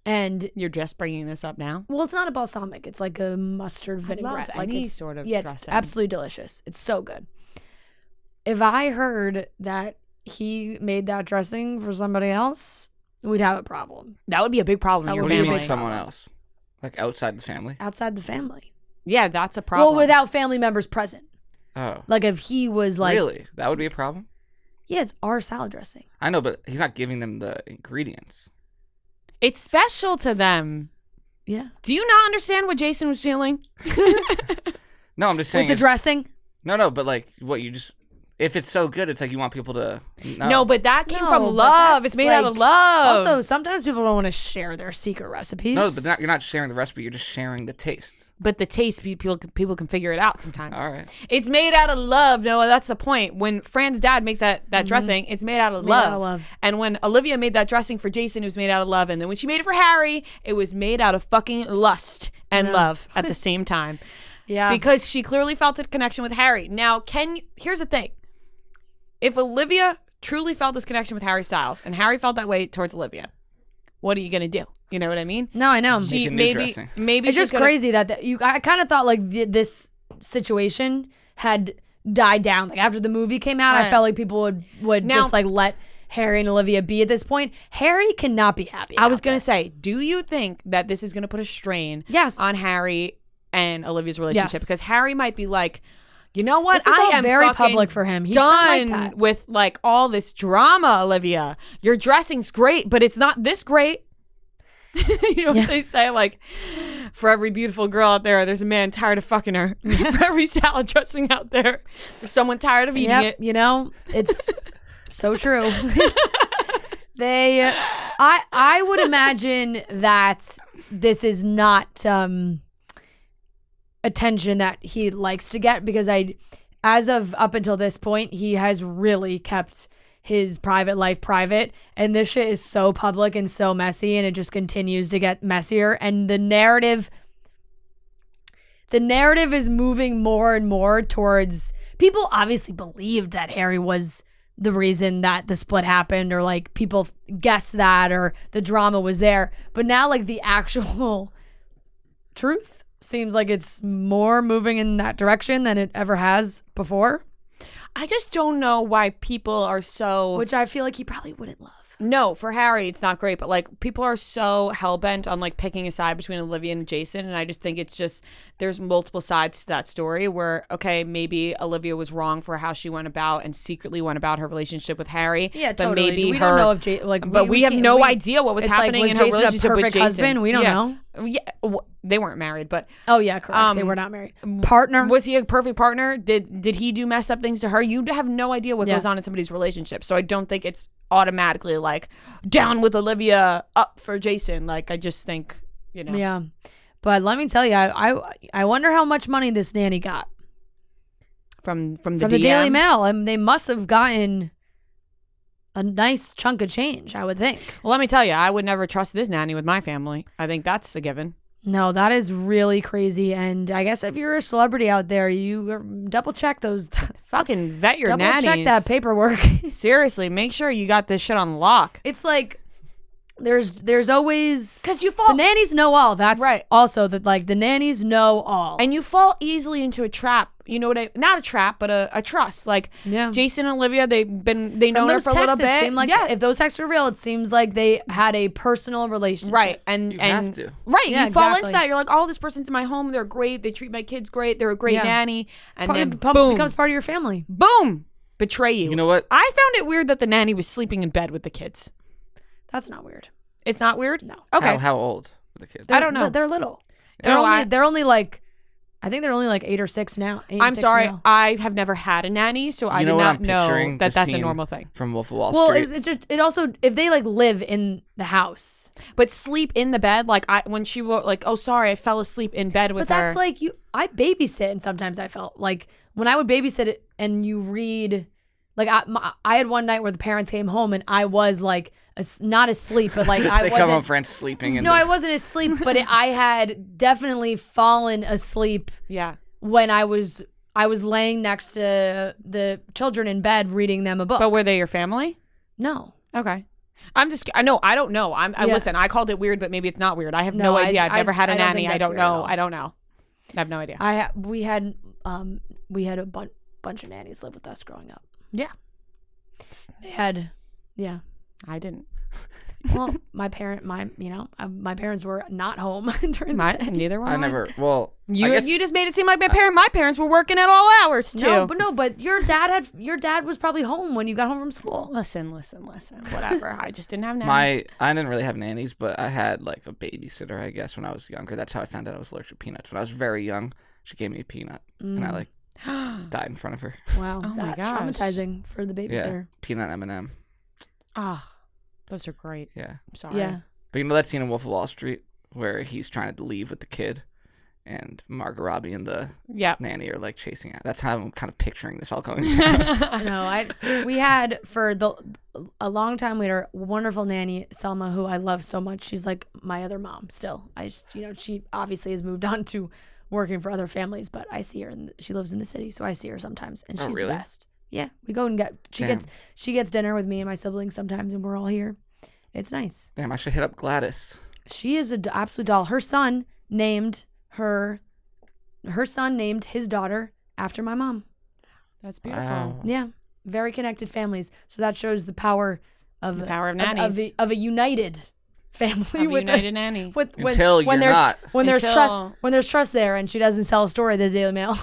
And You're just bringing this up now? well, it's not a balsamic. It's like a mustard vinaigrette. love like any it's sort of it's dressing. absolutely delicious. It's so good. If I heard that he made that dressing for somebody else, we'd have a problem That would be a big problem in your What do you family. mean someone else? Like outside the family? outside the family. Yeah, that's a problem. Well, without family members present. Oh. Like if he was like, Really? That would be a problem? yeah, it's our salad dressing. I know, but he's not giving them the ingredients. It's special to them. Yeah. Do you not understand what Jason was feeling? No, I'm just saying. With the dressing? No, but like what you just... If it's so good, it's like you want people to know. No, but that came No, from but love. that's It's made out of like- love. Also, sometimes people don't want to share their secret recipes. No, but you're not sharing the recipe. You're just sharing the taste. But the taste, people can figure it out sometimes. All right. It's made out of love, Noah. That's the point. When Fran's dad makes that dressing, it's made out of love. out of love. And when Olivia made that dressing for Jason, it was made out of love. And then when she made it for Harry, it was made out of fucking lust and love at the same time. Yeah. Because she clearly felt a connection with Harry. Now, here's the thing. If Olivia truly felt this connection with Harry Styles and Harry felt that way towards Olivia, what are you going to do? You know what I mean? No, I know. She Make a new maybe dressing. It's she just could've- crazy that I kind of thought like this situation had died down. Like after the movie came out, I Right. felt like people would Now- just like let Harry and Olivia be at this point. Harry cannot be happy. I was going gonna say, do you think that this is gonna put a strain Yes. on Harry and Olivia's relationship? Yes. Because Harry might be like, you know what? This is all I am very fucking public for him. He's not like done that. with like all this drama, Olivia. Your dressing's great, but it's not this great. You know what they say? Like, for every beautiful girl out there, there's a man tired of fucking her. For every salad dressing out there, there's someone tired of eating it. It's so true. I would imagine that this is not attention that he likes to get, because as of up until this point, he has really kept his private life private, and this shit is so public and so messy, and it just continues to get messier. And the narrative the narrative is moving more and more towards people obviously believed that Harry was the reason that the split happened, or like people guessed that, or the drama was there. But now like the actual truth seems like it's more moving in that direction than it ever has before. I just don't know why people are so... Which I feel like he probably wouldn't love. No, for Harry, it's not great, but like people are so hell-bent on like picking a side between Olivia and Jason, and I just think it's just there's multiple sides to that story where, okay, maybe Olivia was wrong for how she went about and secretly went about her relationship with Harry. Yeah, but totally. maybe we her, don't know if but we have no idea what was happening was in her Jason relationship a with perfect Jason. husband? We don't know. Yeah, they weren't married, but oh yeah, correct. They were not married. Partner? Was he a perfect partner? Did he do messed up things to her? You have no idea what goes on in somebody's relationship, so I don't think it's automatically like down with Olivia, up for Jason. Like I just think, you know. Yeah, but let me tell you, I wonder how much money this nanny got from the the Daily Mail, and they must have gotten a nice chunk of change, I would think. Well, let me tell you, I would never trust this nanny with my family. I think that's a given. No, that is really crazy. And I guess if you're a celebrity out there, you double check those. Fucking vet your double nannies. check that paperwork. Seriously, make sure you got this shit on lock. It's like there's always, because you fall. the nannies know all. That's right. Also that like the nannies know all, and you fall easily into a trap. You know what not a trap, but a trust. Like Jason and Olivia, they know her for a little bit. Seem like, if those texts are real, it seems like they had a personal relationship. Right, and you have to. Right, yeah, you fall into that. You're like, oh, this person's in my home. They're great. They treat my kids great. They're a great nanny. And then boom, becomes part of your family. Boom, betray you. You know what? I found it weird that the nanny was sleeping in bed with the kids. That's not weird. It's not weird? No. Okay. How old were the kids? I don't know. They're little. No, they're only like, I think they're only like 8 or 6 now. I'm sorry. I have never had a nanny, so I did not know that that's a normal thing. From Wolf of Wall Well, Street. it's just, it also, if they like live in the house. But sleep in the bed, like when she wrote, like, oh, sorry, I fell asleep in bed with her. But that's like I babysit, and sometimes I felt like when I would babysit it and you read, like I had one night where the parents came home and I was like not asleep, but like I they wasn't. come home, friends sleeping. No, I wasn't asleep, but I had definitely fallen asleep. Yeah. When I was laying next to the children in bed reading them a book. But were they your family? No. Okay. I know. I don't know. Listen, I called it weird, but maybe it's not weird. I have no idea. I've never had a nanny. I don't know. I don't know. I have no idea. We had a bunch of nannies live with us growing up. Yeah. They had, yeah. I didn't. Well, my parents were not home during the day. Neither were I. I never. Well, you just made it seem like my parents were working at all hours too. But your dad was probably home when you got home from school. Listen. Whatever. I just didn't have nannies. I didn't really have nannies, but I had like a babysitter, I guess, when I was younger. That's how I found out I was allergic to peanuts. When I was very young, she gave me a peanut, and I like died in front of her. Wow, that's traumatizing for the babysitter. Yeah, peanut M&M. Ah. Those are great. Yeah. I'm sorry. Yeah. But you know that scene in Wolf of Wall Street where he's trying to leave with the kid and Margot Robbie and the nanny are like chasing out. That's how I'm kind of picturing this all going down. No, we had for a long time we had our wonderful nanny Selma, who I love so much. She's like my other mom still. She obviously has moved on to working for other families, but I see her and she lives in the city, so I see her sometimes, and she's the best. Yeah, we go and she gets dinner with me and my siblings sometimes, and we're all here. It's nice. Damn, I should hit up Gladys. She is an absolute doll. Her son named his daughter after my mom. That's beautiful. Wow. Yeah, very connected families. So that shows the power of nannies of a united family with united nanny. When there's trust there, and she doesn't tell a story to the Daily Mail.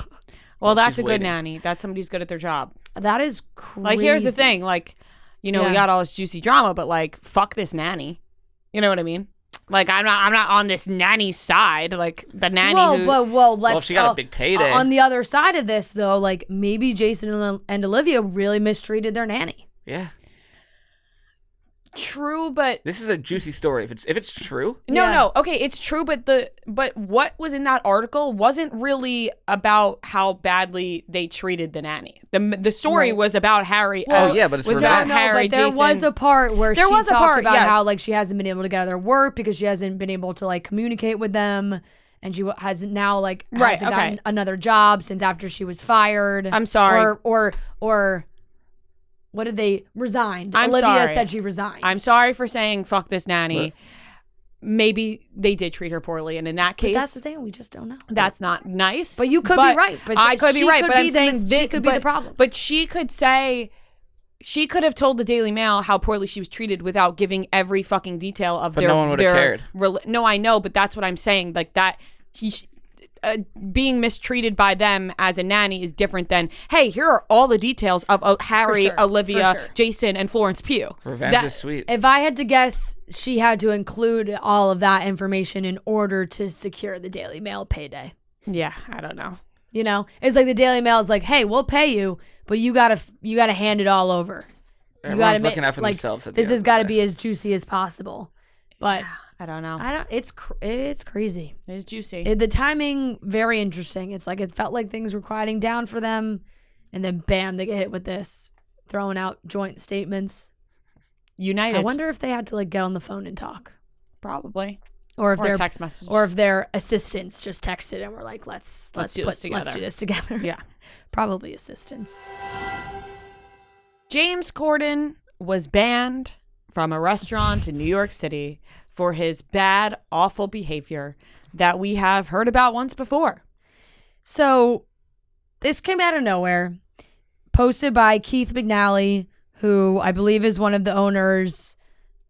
Well, that's a good nanny. That's somebody who's good at their job. That is crazy. Like, here's the thing. Like, we got all this juicy drama, but like, fuck this nanny. You know what I mean? Like, I'm not on this nanny's side. Like, the nanny. Well, she got a big payday. On the other side of this, though, like maybe Jason and Olivia really mistreated their nanny. Yeah. True, but this is a juicy story. If it's true, no, okay, it's true, but what was in that article wasn't really about how badly they treated the nanny. The story was about Harry. But it's was about Harry. But there Jason. was a part where she talked about yes. how like she hasn't been able to get out of their work because she hasn't been able to like communicate with them, and she has now hasn't gotten another job since after she was fired. I'm sorry. Or what did they resigned? Olivia sorry. Said she resigned. I'm sorry for saying fuck this nanny. Maybe they did treat her poorly, and in that case, but that's the thing, we just don't know. That's not nice. But you could be right. But I could be right. But I'm saying she could be the problem. But she could say, she could have told the Daily Mail how poorly she was treated without giving every fucking detail of no one would have cared. No, I know, but that's what I'm saying. Like that, being mistreated by them as a nanny is different than, hey, here are all the details of Harry, Olivia, Jason, and Florence Pugh. Revenge is sweet. If I had to guess, she had to include all of that information in order to secure the Daily Mail payday. Yeah, I don't know. You know, it's like the Daily Mail is like, hey, we'll pay you, but you gotta hand it all over. Everyone's looking out for themselves. This has got to be as juicy as possible. But I don't know. It's crazy. It's juicy. The timing, very interesting. It's like it felt like things were quieting down for them, and then bam, they get hit with this, throwing out joint statements. United. I wonder if they had to get on the phone and talk. Probably. Or if their text messages. Or if their assistants just texted and were like, let's do this together. Yeah. Probably assistants. James Corden was banned from a restaurant in New York City for his bad, awful behavior that we have heard about once before. So this came out of nowhere, posted by Keith McNally, who I believe is one of the owners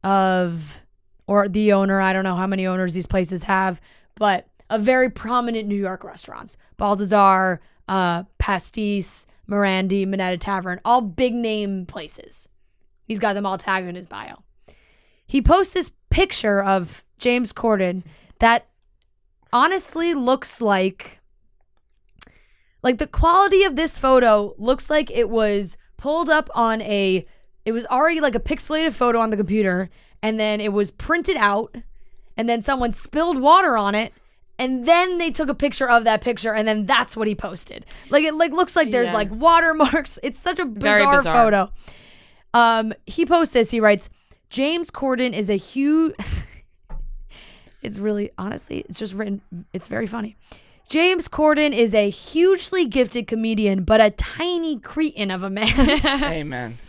or the owner, I don't know how many owners these places have, but a very prominent New York restaurants. Balthazar, Pastis, Morandi, Minetta Tavern, all big name places. He's got them all tagged in his bio. He posts this picture of James Corden that honestly looks like the quality of this photo looks like it was pulled up on it was already like a pixelated photo on the computer, and then it was printed out, and then someone spilled water on it, and then they took a picture of that picture, and then that's what he posted. It looks like there's watermarks. It's such a bizarre photo. He posts this. He writes, James Corden is a huge... It's really, honestly, it's just written. It's very funny. James Corden is a hugely gifted comedian, but a tiny cretin of a man. Amen.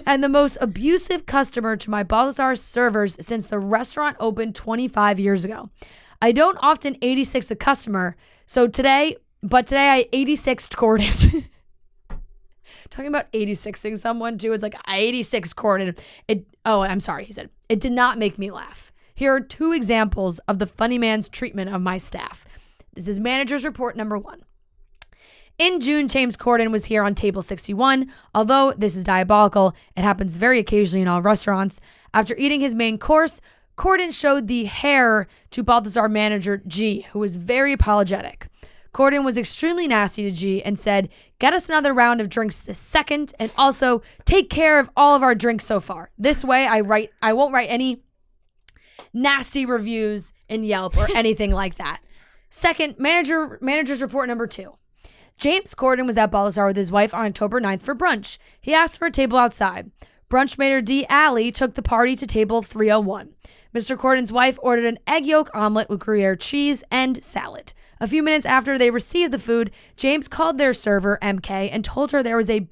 And the most abusive customer to my Balthazar servers since the restaurant opened 25 years ago. I don't often 86 a customer, today I 86'd Corden. Talking about 86ing someone too, it's like I 86 Corden. I'm sorry, he said. It did not make me laugh. Here are 2 examples of the funny man's treatment of my staff. This is manager's report number 1. In June, James Corden was here on table 61. Although this is diabolical, it happens very occasionally in all restaurants. After eating his main course, Corden showed the hair to Balthazar manager G, who was very apologetic. Corden was extremely nasty to G and said, get us another round of drinks this second, and also take care of all of our drinks so far. This way I won't write any nasty reviews in Yelp or anything like that. Second, manager's report number 2. James Corden was at Balthazar with his wife on October 9th for brunch. He asked for a table outside. Brunch maitre D. Alley took the party to table 301. Mr. Corden's wife ordered an egg yolk omelet with Gruyere cheese and salad. A few minutes after they received the food, James called their server, MK, and told her there was a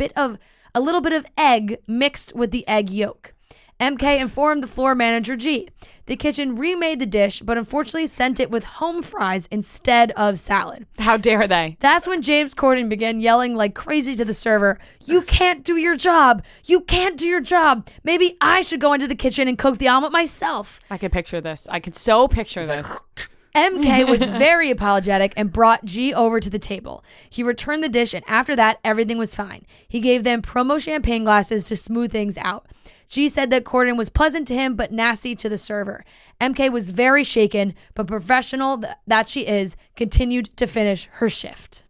little bit of egg mixed with the egg yolk. MK informed the floor manager G. The kitchen remade the dish, but unfortunately sent it with home fries instead of salad. How dare they? That's when James Corden began yelling like crazy to the server, you can't do your job. You can't do your job. Maybe I should go into the kitchen and cook the omelet myself. I could picture this. I could so picture this. MK was very apologetic and brought G over to the table. He returned the dish, and after that, everything was fine. He gave them promo champagne glasses to smooth things out. G said that Corden was pleasant to him, but nasty to the server. MK was very shaken, but professional that she is, continued to finish her shift.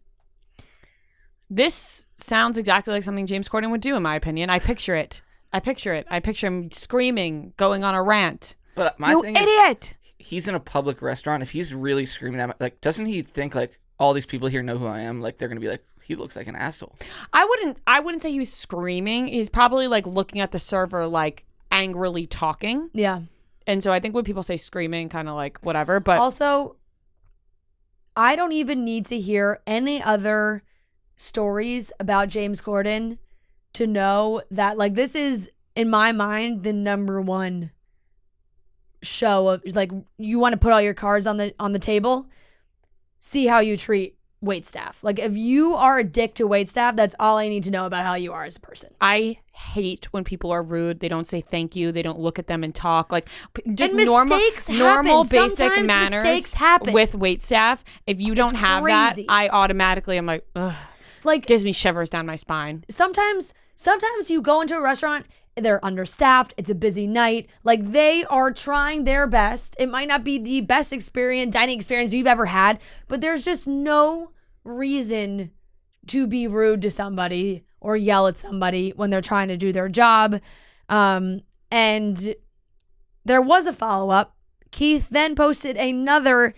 This sounds exactly like something James Corden would do, in my opinion. I picture it. I picture him screaming, going on a rant. But my thing idiot! He's in a public restaurant. If he's really screaming at me, doesn't he think all these people here know who I am? They're gonna be like, he looks like an asshole. I wouldn't say he was screaming. He's probably looking at the server, angrily talking. Yeah. And so I think when people say screaming, kind of whatever. But also, I don't even need to hear any other stories about James Corden to know that, like, this is, in my mind, the number one show of, like, you want to put all your cards on the table, see how you treat waitstaff. Like, if you are a dick to waitstaff, that's all I need to know about how you are as a person. I hate when people are rude. They don't say thank you. They don't look at them and talk. Like, just and normal basic Sometimes manners mistakes happen. with waitstaff. If you don't have that, I automatically am like, ugh. Like, gives me shivers down my spine. Sometimes you go into a restaurant, they're understaffed, it's a busy night, like, they are trying their best. It might not be the best dining experience you've ever had, but there's just no reason to be rude to somebody or yell at somebody when they're trying to do their job. And there was a follow-up. Keith then posted another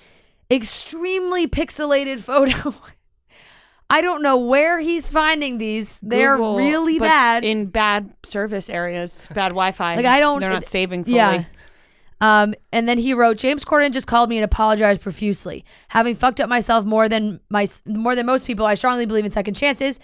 extremely pixelated photo. I don't know where he's finding these. They're really bad. In bad service areas, bad Wi-Fi. Like, they're not saving fully. Yeah. And then he wrote, James Corden just called me and apologized profusely. Having fucked up myself more than most people, I strongly believe in second chances.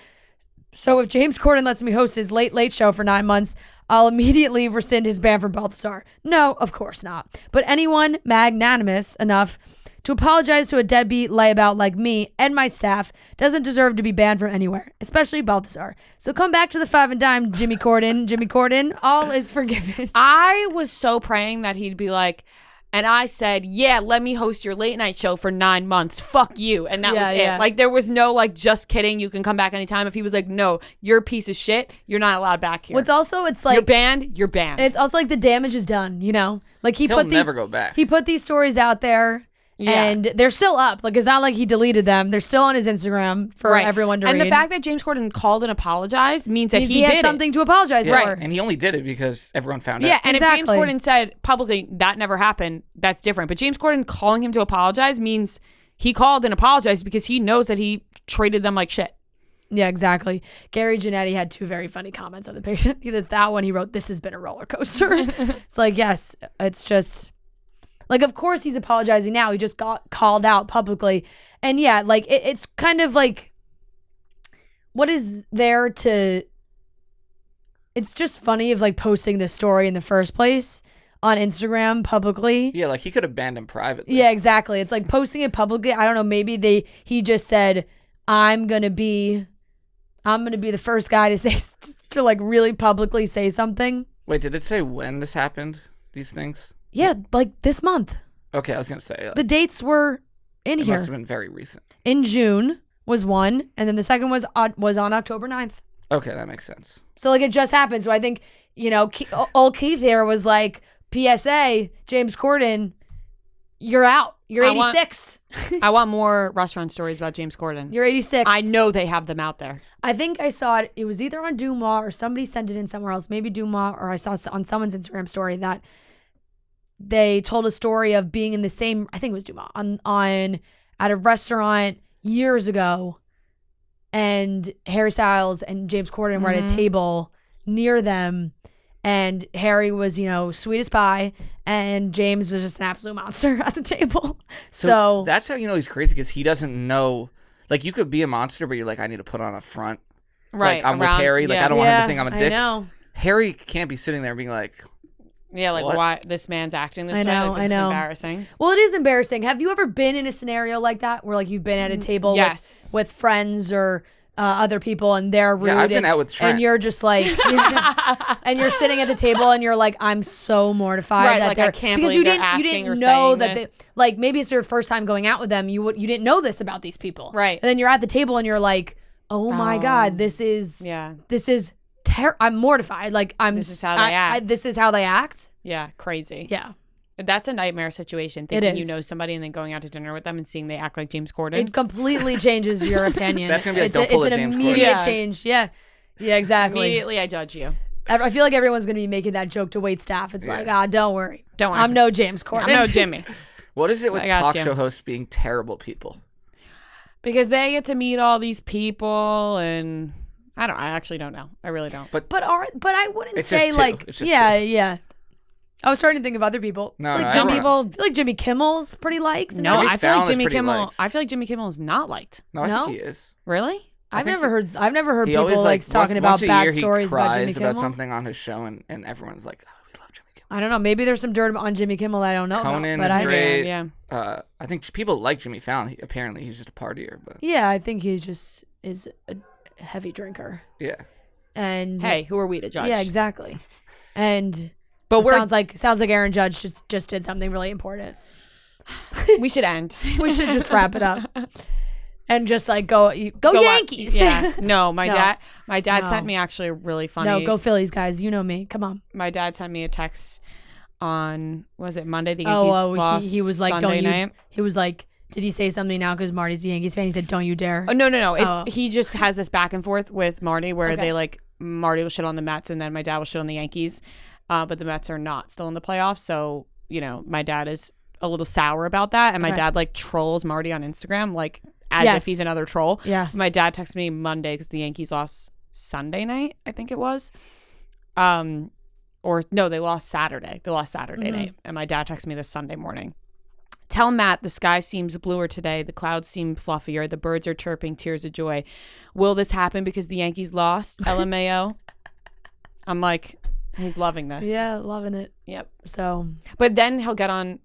So if James Corden lets me host his late show for 9 months, I'll immediately rescind his ban from Balthazar. No, of course not. But anyone magnanimous enough to apologize to a deadbeat layabout like me and my staff doesn't deserve to be banned from anywhere, especially Balthazar. So come back to the 5 and dime, Jimmy Corden. All is forgiven. I was so praying that he'd be like, and I said, yeah, let me host your late night show for 9 months. Fuck you. And that was it. Like, there was no, like, just kidding, you can come back anytime. If he was like, no, you're a piece of shit, you're not allowed back here. It's like, you're banned. And it's also like the damage is done, you know? Like, he'll never go back. He put these stories out there. Yeah. And they're still up. Like, it's not like he deleted them. They're still on his Instagram for everyone to read. And the fact that James Corden called and apologized means that he has something to apologize for. Right. And he only did it because everyone found out. Yeah, and if James Corden said publicly that never happened, that's different. But James Corden calling him to apologize means he called and apologized because he knows that he treated them like shit. Yeah, exactly. Gary Janetti had 2 very funny comments on the picture. That one, he wrote, "This has been a roller coaster." It's like, yes, it's just... Like, of course he's apologizing now. He just got called out publicly. And yeah, like, it's kind of like, what is there to... It's just funny of, like, posting this story in the first place on Instagram publicly. Yeah, like, he could have banned him privately. Yeah, exactly. It's like posting it publicly. I don't know, maybe he just said, I'm gonna be the first guy to say, to, like, really publicly say something. Wait, did it say when this happened, these things? Yeah, like this month. Okay, I was going to say. The dates were in here. It must have been very recent. In June was one, and then the second was on October 9th. Okay, that makes sense. So, like, it just happened. So I think, you know, old Keith here was like, PSA, James Corden, you're out. You're 86th. I want more restaurant stories about James Corden. You're 86th. I know they have them out there. I think I saw it. It was either on Dumas or somebody sent it in somewhere else. Maybe Dumas, or I saw on someone's Instagram story that they told a story of being in the same, I think it was Dumas, on at a restaurant years ago, and Harry Styles and James Corden were at a table near them, and Harry was, you know, sweet as pie, and James was just an absolute monster at the table. So that's how you know he's crazy, because he doesn't know, like, you could be a monster, but you're like, I need to put on a front. Right. Like, I'm with Harry. Like, I don't want him to think I'm a dick. I know. Harry can't be sitting there being like, yeah, like, what? Why this man's acting this way? I know. It's embarrassing. Well, it is embarrassing. Have you ever been in a scenario like that where, like, you've been at a table with friends or other people, and they're rude? Yeah, I've been out with Trent. And you're just like, and you're sitting at the table and you're like, I'm so mortified that like, I can't because believe you they're didn't know that like, maybe it's your first time going out with them. You didn't know this about these people, right? And then you're at the table and you're like, oh my god, this is I'm mortified. Like, this is how they act. This is how they act. Yeah, crazy. Yeah. That's a nightmare situation. Thinking you know somebody and then going out to dinner with them and seeing they act like James Corden. It completely changes your opinion. That's gonna be like, don't pull it's James an immediate Corden. change. Yeah, exactly. Immediately, I judge you. I feel like everyone's gonna be making that joke to wait staff. It's like, don't worry. I'm no James Corden. I'm no Jimmy. What is it with talk show hosts being terrible people? Because they get to meet all these people, and I actually don't know. I really don't. But I wouldn't it's say just like, two. yeah. I was starting to think of other people. No, like no, Jimmy, everyone- I feel like Jimmy Kimmel's pretty liked. No, Jimmy I feel like Fallon is Jimmy pretty Kimmel. liked. I feel like Jimmy Kimmel is not liked. No, I No? think he is. Really? I've think never heard He people always like talking about once a bad year, stories he about cries Jimmy Kimmel. about something on his show, and everyone's like, "Oh, we love Jimmy Kimmel." I don't know. Maybe there's some dirt on Jimmy Kimmel that I don't know Conan about. But is great. Yeah. I think people like Jimmy Fallon. Apparently, he's just a partier, but Yeah, I think he just is a heavy drinker. yeah. And Hey, who are we to judge? yeah, exactly. And But we're sounds like Aaron Judge just did something really important. we should end. We should just wrap it up and just like go Yankees. Yeah. No, my No. dad No. sent me actually a really funny. No, go Phillies, guys. You know me. Come on. My dad sent me a text on was it Monday? The Yankees lost he was like, Sunday don't you? night. He was like, did he say something now because Marty's a Yankees fan? He said, don't you dare. Oh, no. It's Oh. he just has this back and forth with Marty where Okay. they like Marty will shit on the Mets and then my dad will shit on the Yankees, but the Mets are not still in the playoffs. So my dad is a little sour about that, and my Okay. dad like trolls Marty on Instagram like as Yes. if he's another troll. Yes. My dad texted me Monday because the Yankees lost Sunday night, I think it was. Or no, they lost Saturday. They lost Saturday night. And my dad texted me this Sunday morning. Tell Matt the sky seems bluer today. The clouds seem fluffier. The birds are chirping tears of joy. Will this happen because the Yankees lost? LMAO. I'm like, he's loving this. Yeah, loving it. Yep. So But then he'll get on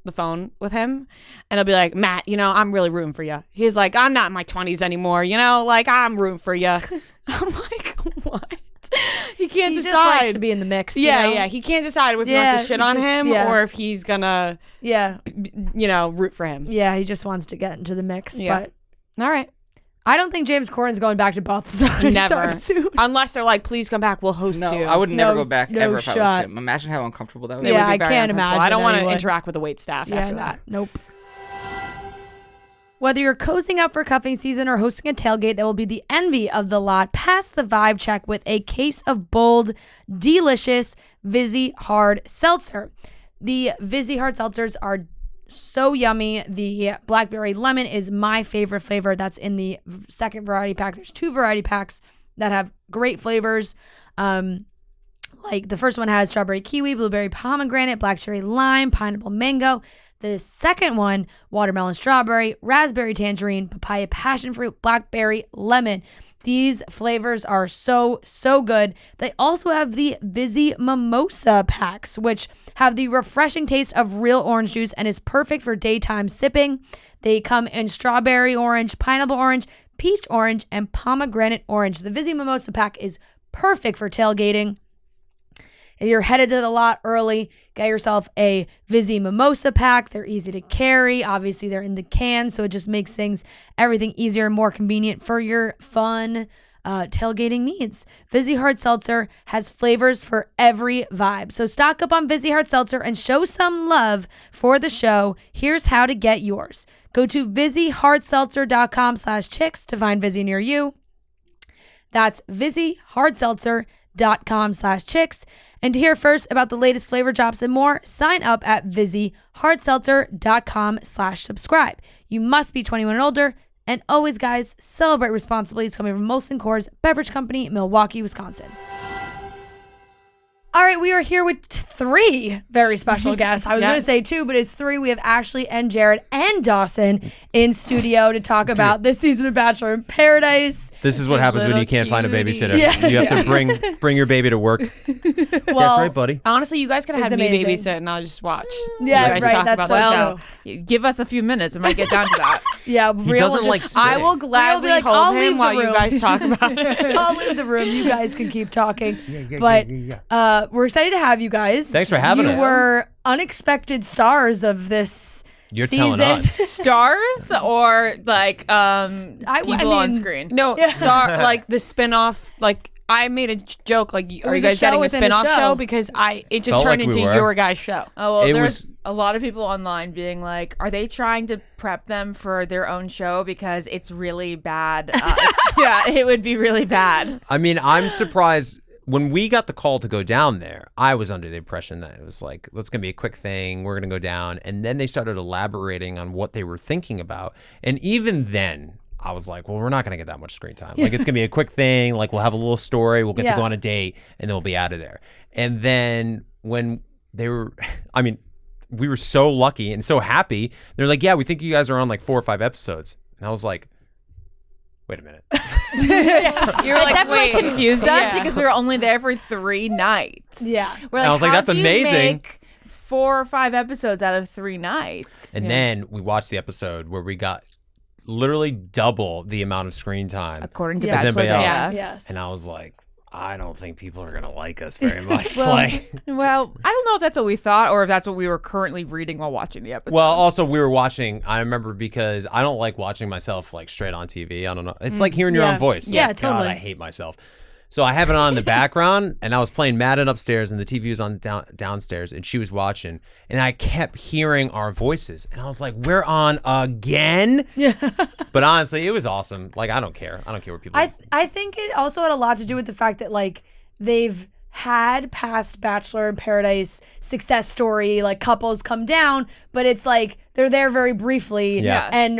the phone with him and I'll be like, Matt, I'm really rooting for you. He's like, I'm not in my 20s anymore. Like I'm rooting for you. I'm like, what? He can't he decide. just likes to be in the mix. Yeah. He can't decide if he wants to shit on him yeah. or if he's gonna, Yeah. root for him. Yeah, he just wants to get into the mix. Yeah. But All right. I don't think James Corden's going back to Boston anytime Never. soon. Unless they're like, please come back. We'll host No, you. I would never No- go back no ever if I shot. was him. Imagine how uncomfortable that would It be. Yeah, would be I very can't uncomfortable. imagine I don't that want he to would. interact with the wait staff after that. Nope. Whether you're cozying up for cuffing season or hosting a tailgate that will be the envy of the lot, pass the vibe check with a case of bold, delicious Vizzy Hard Seltzer. The Vizzy Hard Seltzers are so yummy. The blackberry lemon is my favorite flavor. That's in the second variety pack. There's 2 variety packs that have great flavors. Like the first one has strawberry kiwi, blueberry pomegranate, black cherry lime, pineapple mango. The second one, watermelon strawberry, raspberry tangerine, papaya passion fruit, blackberry lemon. These flavors are so good. They also have the Vizzy Mimosa packs, which have the refreshing taste of real orange juice and is perfect for daytime sipping. They come in strawberry orange, pineapple orange, peach orange, and pomegranate orange. The Vizzy Mimosa pack is perfect for tailgating. If you're headed to the lot early, get yourself a Vizzy Mimosa pack. They're easy to carry. Obviously, they're in the can, so it just makes everything easier and more convenient for your fun tailgating needs. Vizzy Hard Seltzer has flavors for every vibe. So stock up on Vizzy Hard Seltzer and show some love for the show. Here's how to get yours. Go to VizzyHardSeltzer.com/chicks to find Vizzy near you. That's VizzyHardSeltzer.com/chicks. And to hear first about the latest flavor drops and more, sign up at VizzyHardSeltzer.com/subscribe. You must be 21 and older. And always, guys, celebrate responsibly. It's coming from Molson Coors Beverage Company, Milwaukee, Wisconsin. All right, we are here with 3 very special guests. I was going to say 2, but it's 3. We have Ashley and Jared and Dawson in studio to talk about this season of Bachelor in Paradise. This is what happens when you can't find a babysitter. Yeah. You have to bring your baby to work. That's right, buddy. Honestly, you guys could have It's me amazing. babysit and I'll just watch. Yeah, You guys right, talk that's about so the true. show. Give us a few minutes. It might get down to that. Yeah, He doesn't like sitting. I will gladly like, hold I'll him leave the while you room. guys talk about it. I'll leave the room. You guys can keep talking. But we're excited to have you guys. Thanks for having us. You were unexpected stars of this You're season. telling us. Stars or like people on mean- screen? No, star like the spinoff. Like I made a joke. Like, are was you a guys show getting a within a spinoff show. show? Because it just Felt turned like we into were. your guys' show. Oh, well, It there's was- a lot of people online being like, are they trying to prep them for their own show? Because it's really bad. Yeah, it would be really bad. I mean, I'm surprised. When we got the call to go down there, I was under the impression that it was like, well, it's going to be a quick thing. We're going to go down. And then they started elaborating on what they were thinking about. And even then, I was like, well, we're not going to get that much screen time. Like, it's going to be a quick thing. Like, we'll have a little story. We'll get to go on a date, and then we'll be out of there. And then when they were, I mean, we were so lucky and so happy. They're like, yeah, we think you guys are on like 4 or 5 episodes. And I was like, wait a minute. You're like, definitely confused us because we were only there for 3 nights. Yeah. We're like, I was like, that's amazing. Make 4 or 5 episodes out of 3 nights. And then we watched the episode where we got literally double the amount of screen time According to as Bachelor anybody else. Dance. Yes. And I was like, I don't think people are gonna like us very much. Well, I don't know if that's what we thought or if that's what we were currently reading while watching the episode. Well, also we were watching. I remember because I don't like watching myself like straight on TV. I don't know. It's like hearing your own voice. Yeah, Like, totally. God, I hate myself. So I have it on in the background, and I was playing Madden upstairs, and the TV was on downstairs, and she was watching, and I kept hearing our voices, and I was like, "We're on again." Yeah. But honestly, it was awesome. Like I don't care. I don't care what people. I think it also had a lot to do with the fact that like they've had past Bachelor in Paradise success story like couples come down, but it's like they're there very briefly, and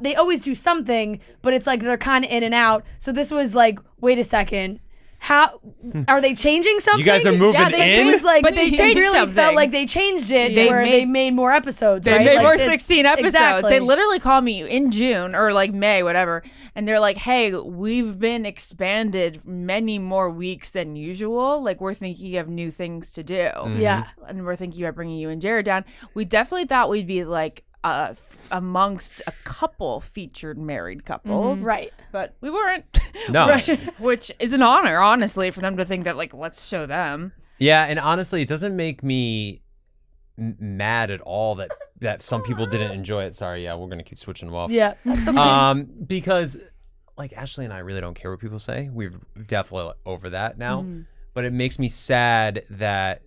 they always do something, but it's like they're kind of in and out. So this was like, wait a second. How are they changing something? You guys are moving in? It was like, But they it changed really something. felt like they changed it they made more episodes. They right? made Like, more it's- 16 episodes. Exactly. They literally called me in June or like May, whatever. And they're like, hey, we've been expanded many more weeks than usual. Like, we're thinking of new things to do. Yeah. And we're thinking about bringing you and Jared down. We definitely thought we'd be like amongst a couple featured married couples. Right. But we weren't. No. Which is an honor, honestly, for them to think that, like, let's show them. Yeah, and honestly, it doesn't make me mad at all that some people didn't enjoy it. Sorry, yeah, we're gonna keep switching them off. Yeah, that's okay. Because like Ashley and I really don't care what people say. We're definitely over that now. But it makes me sad that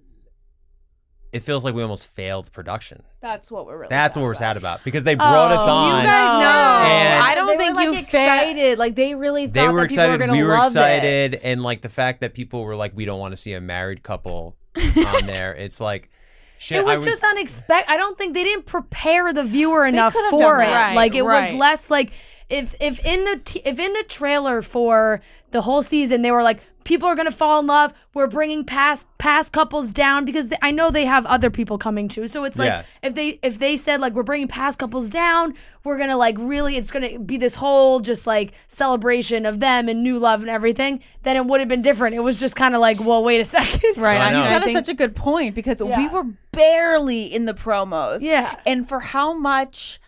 it feels like we almost failed production. That's what we're really. That's what we're sad about because they brought us on. You guys know. And I don't think you excited. Like they really thought They were that people excited. were gonna We were love excited, it. and like the fact that people were like, "We don't want to see a married couple on there." It's like, shit. It was just unexpected. I don't think they didn't prepare the viewer enough could have for done it. that. Like it Right. was less like if in the trailer for the whole season they were like, people are gonna fall in love. We're bringing past couples down because I know they have other people coming too. So it's like if they said like we're bringing past couples down, we're gonna like really it's gonna be this whole just like celebration of them and new love and everything. Then it would have been different. It was just kind of like, well, wait a second. Right. I know. That is such a good point because we were barely in the promos. Yeah. And for how much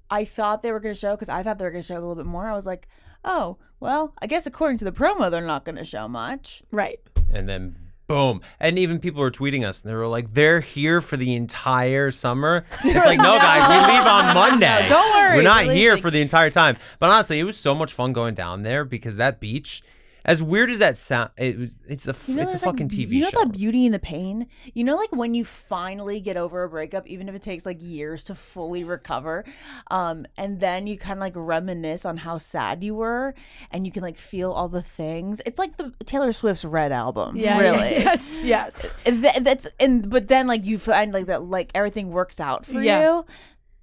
I thought they were going to show, because I thought they were going to show a little bit more, I was like, oh, well, I guess according to the promo, they're not going to show much. Right. And then boom. And even people were tweeting us and they were like, they're here for the entire summer. It's like, no, guys, we leave on Monday. No, don't worry. We're not We're here leaving. for the entire time. But honestly, it was so much fun going down there because that beach, as weird as that sound, it's a fucking TV you know show. the beauty and the pain? You know, like when you finally get over a breakup, even if it takes like years to fully recover, and then you kind of like reminisce on how sad you were and you can like feel all the things. It's like the Taylor Swift's Red album. Yeah. Really. Yes. But then like you find like that like everything works out for Yeah. you.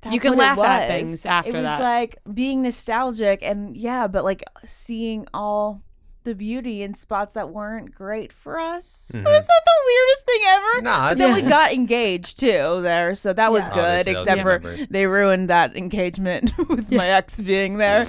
That's You can what it laugh at was. things after it was that. like being nostalgic and but like seeing all the beauty in spots that weren't great for us. Was that the weirdest thing ever? Nah, But then we got engaged too there, so that was Yeah. good. Obviously, that was Except for remembered. they ruined that engagement with my ex being there.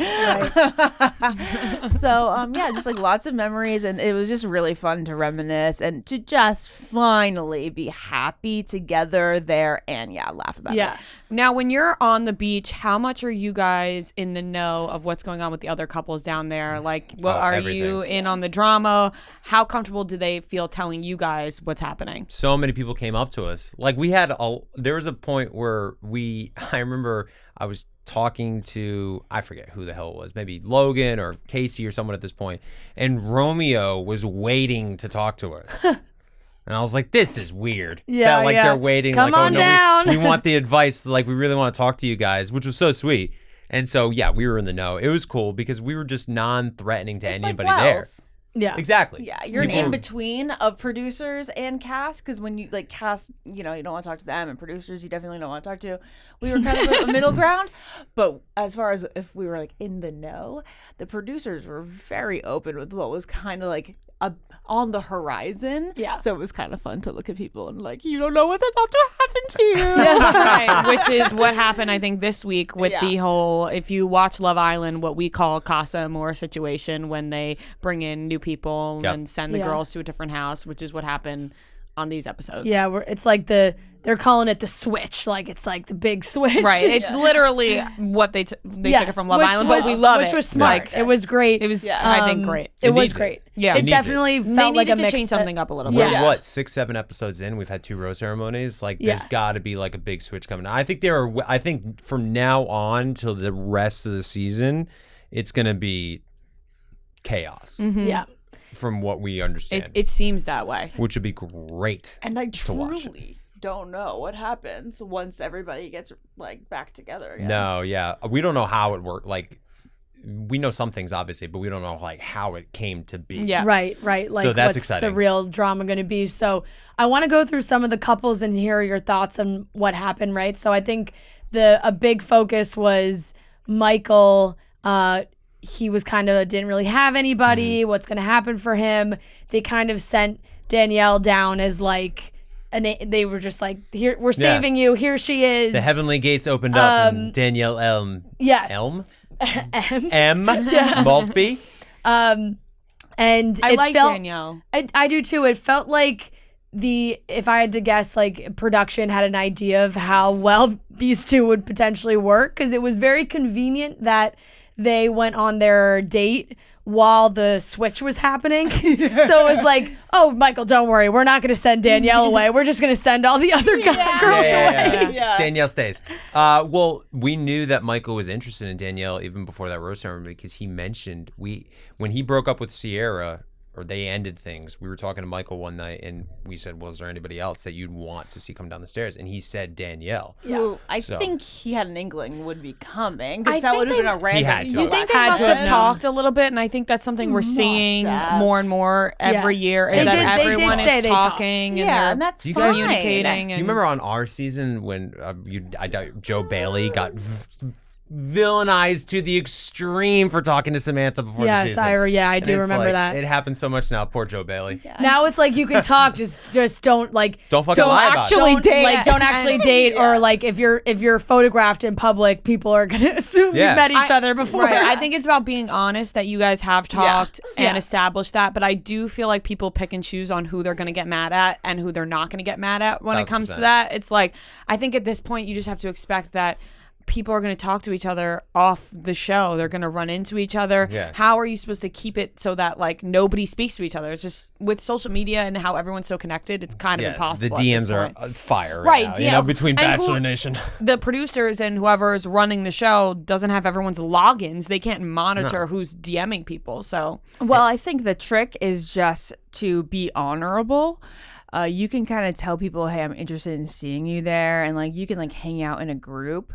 So just like lots of memories, and it was just really fun to reminisce and to just finally be happy together there and laugh about it. Now, when you're on the beach, how much are you guys in the know of what's going on with the other couples down there? Like, what are you in on the drama? How comfortable do they feel telling you guys what's happening? So many people came up to us. Like there was a point where I remember I was talking to, I forget who the hell it was, maybe Logan or Casey or someone at this point, and Romeo was waiting to talk to us. And I was like, this is weird. Yeah, that, like yeah. they're waiting. Come like, on oh, no, down. we want the advice. Like, we really want to talk to you guys, which was so sweet. And so, yeah, we were in the know. It was cool because we were just non-threatening to It's anybody like there. Wells. Yeah. Exactly. Yeah, you're an People- in-between of producers and cast, because when you like cast, you don't want to talk to them, and producers you definitely don't want to talk to. We were kind of a middle ground, but as far as if we were like in the know, the producers were very open with what was kind of like on the horizon. Yeah. So it was kind of fun to look at people and like, you don't know what's about to happen to you. Right, which is what happened, I think, this week with the whole, if you watch Love Island, what we call Casa Amor situation, when they bring in new people and send the girls to a different house, which is what happened on these episodes. Yeah, it's like they're calling it the switch, like it's like the big switch. Right, it's literally what they took it from Love Island, but we love it. Which was smart. Like, it was great. It was, I think, great. It was great. Yeah, it definitely felt like a to mix. Change something up a little bit. We're what 6-7 episodes in. We've had 2 rose ceremonies. Like there's got to be like a big switch coming. I think from now on till the rest of the season, it's gonna be chaos. Mm-hmm. Yeah. From what we understand, it seems that way, which would be great. And I to watch. truly don't know what happens once everybody gets like back together again. No, yeah, we don't know how it worked. Like we know some things obviously, but we don't know like how it came to be. Yeah, right. Like so that's what's exciting. The real drama going to be. So I want to go through some of the couples and hear your thoughts on what happened. Right. So I think a big focus was Michael. He was kind of didn't really have anybody. What's going to happen for him? They kind of sent Danielle down as like, they were just like, here, we're saving you. Here she is. The heavenly gates opened up, and Danielle Elm. Yes. Elm. M. Maltby. And I like Danielle. I do too. It felt like if I had to guess, like production had an idea of how well these two would potentially work, because it was very convenient that they went on their date while the switch was happening. So it was like, oh, Michael, don't worry. We're not going to send Danielle away. We're just going to send all the other girls away. Yeah. Danielle stays. Well, we knew that Michael was interested in Danielle even before that rose ceremony, because he mentioned when he broke up with Sierra, or they ended things, we were talking to Michael one night and we said, well, is there anybody else that you'd want to see come down the stairs? And he said Danielle. Who I think he had an inkling would be coming, I because that think would have been a He had random. to. You think they must have talked a little bit, and I think that's something we're seeing more and more every year, is that everyone is talking and and that's Do you guys- fine. communicating. Do you remember on our season when Joe Bailey got villainized to the extreme for talking to Samantha before the season? I And do it's remember like, that. It happens so much now. Poor Joe Bailey. Now it's like you can talk, just don't like Don't fucking lie about it. don't actually date, or like if you're photographed in public, people are gonna assume you met each other before. Right. I think it's about being honest that you guys have talked and established that, but I do feel like people pick and choose on who they're going to get mad at and who they're not going to get mad at when it comes to that. It's like, I think at this point you just have to expect that people are going to talk to each other off the show. They're going to run into each other. Yeah. How are you supposed to keep it so that like nobody speaks to each other? It's just with social media and how everyone's so connected, it's kind of impossible. The DMs are fire right now, between Bachelor Nation. The producers and whoever is running the show doesn't have everyone's logins. They can't monitor who's DMing people. So, Well, I think the trick is just to be honorable. You can kind of tell people, hey, I'm interested in seeing you there, and like you can like hang out in a group.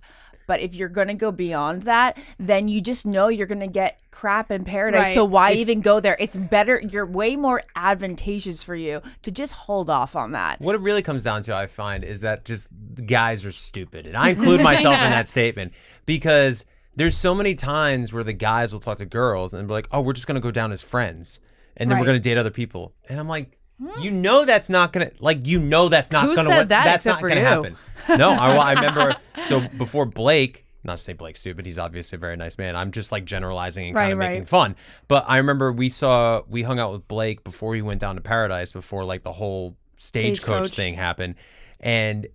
But if you're going to go beyond that, then you just know you're going to get crap in paradise. Right. So why even go there? It's better. You're way more advantageous for you to just hold off on that. What it really comes down to, I find, is that just the guys are stupid. And I include myself in that statement, because there's so many times where the guys will talk to girls and be like, oh, we're just going to go down as friends. And then we're going to date other people. And I'm like, you know that's not gonna that's not gonna happen. No, I remember. So before Blake, not to say Blake's stupid, he's obviously a very nice man. I'm just like generalizing and kind of making fun. But I remember we hung out with Blake before he went down to Paradise, before like the whole stagecoach thing happened, and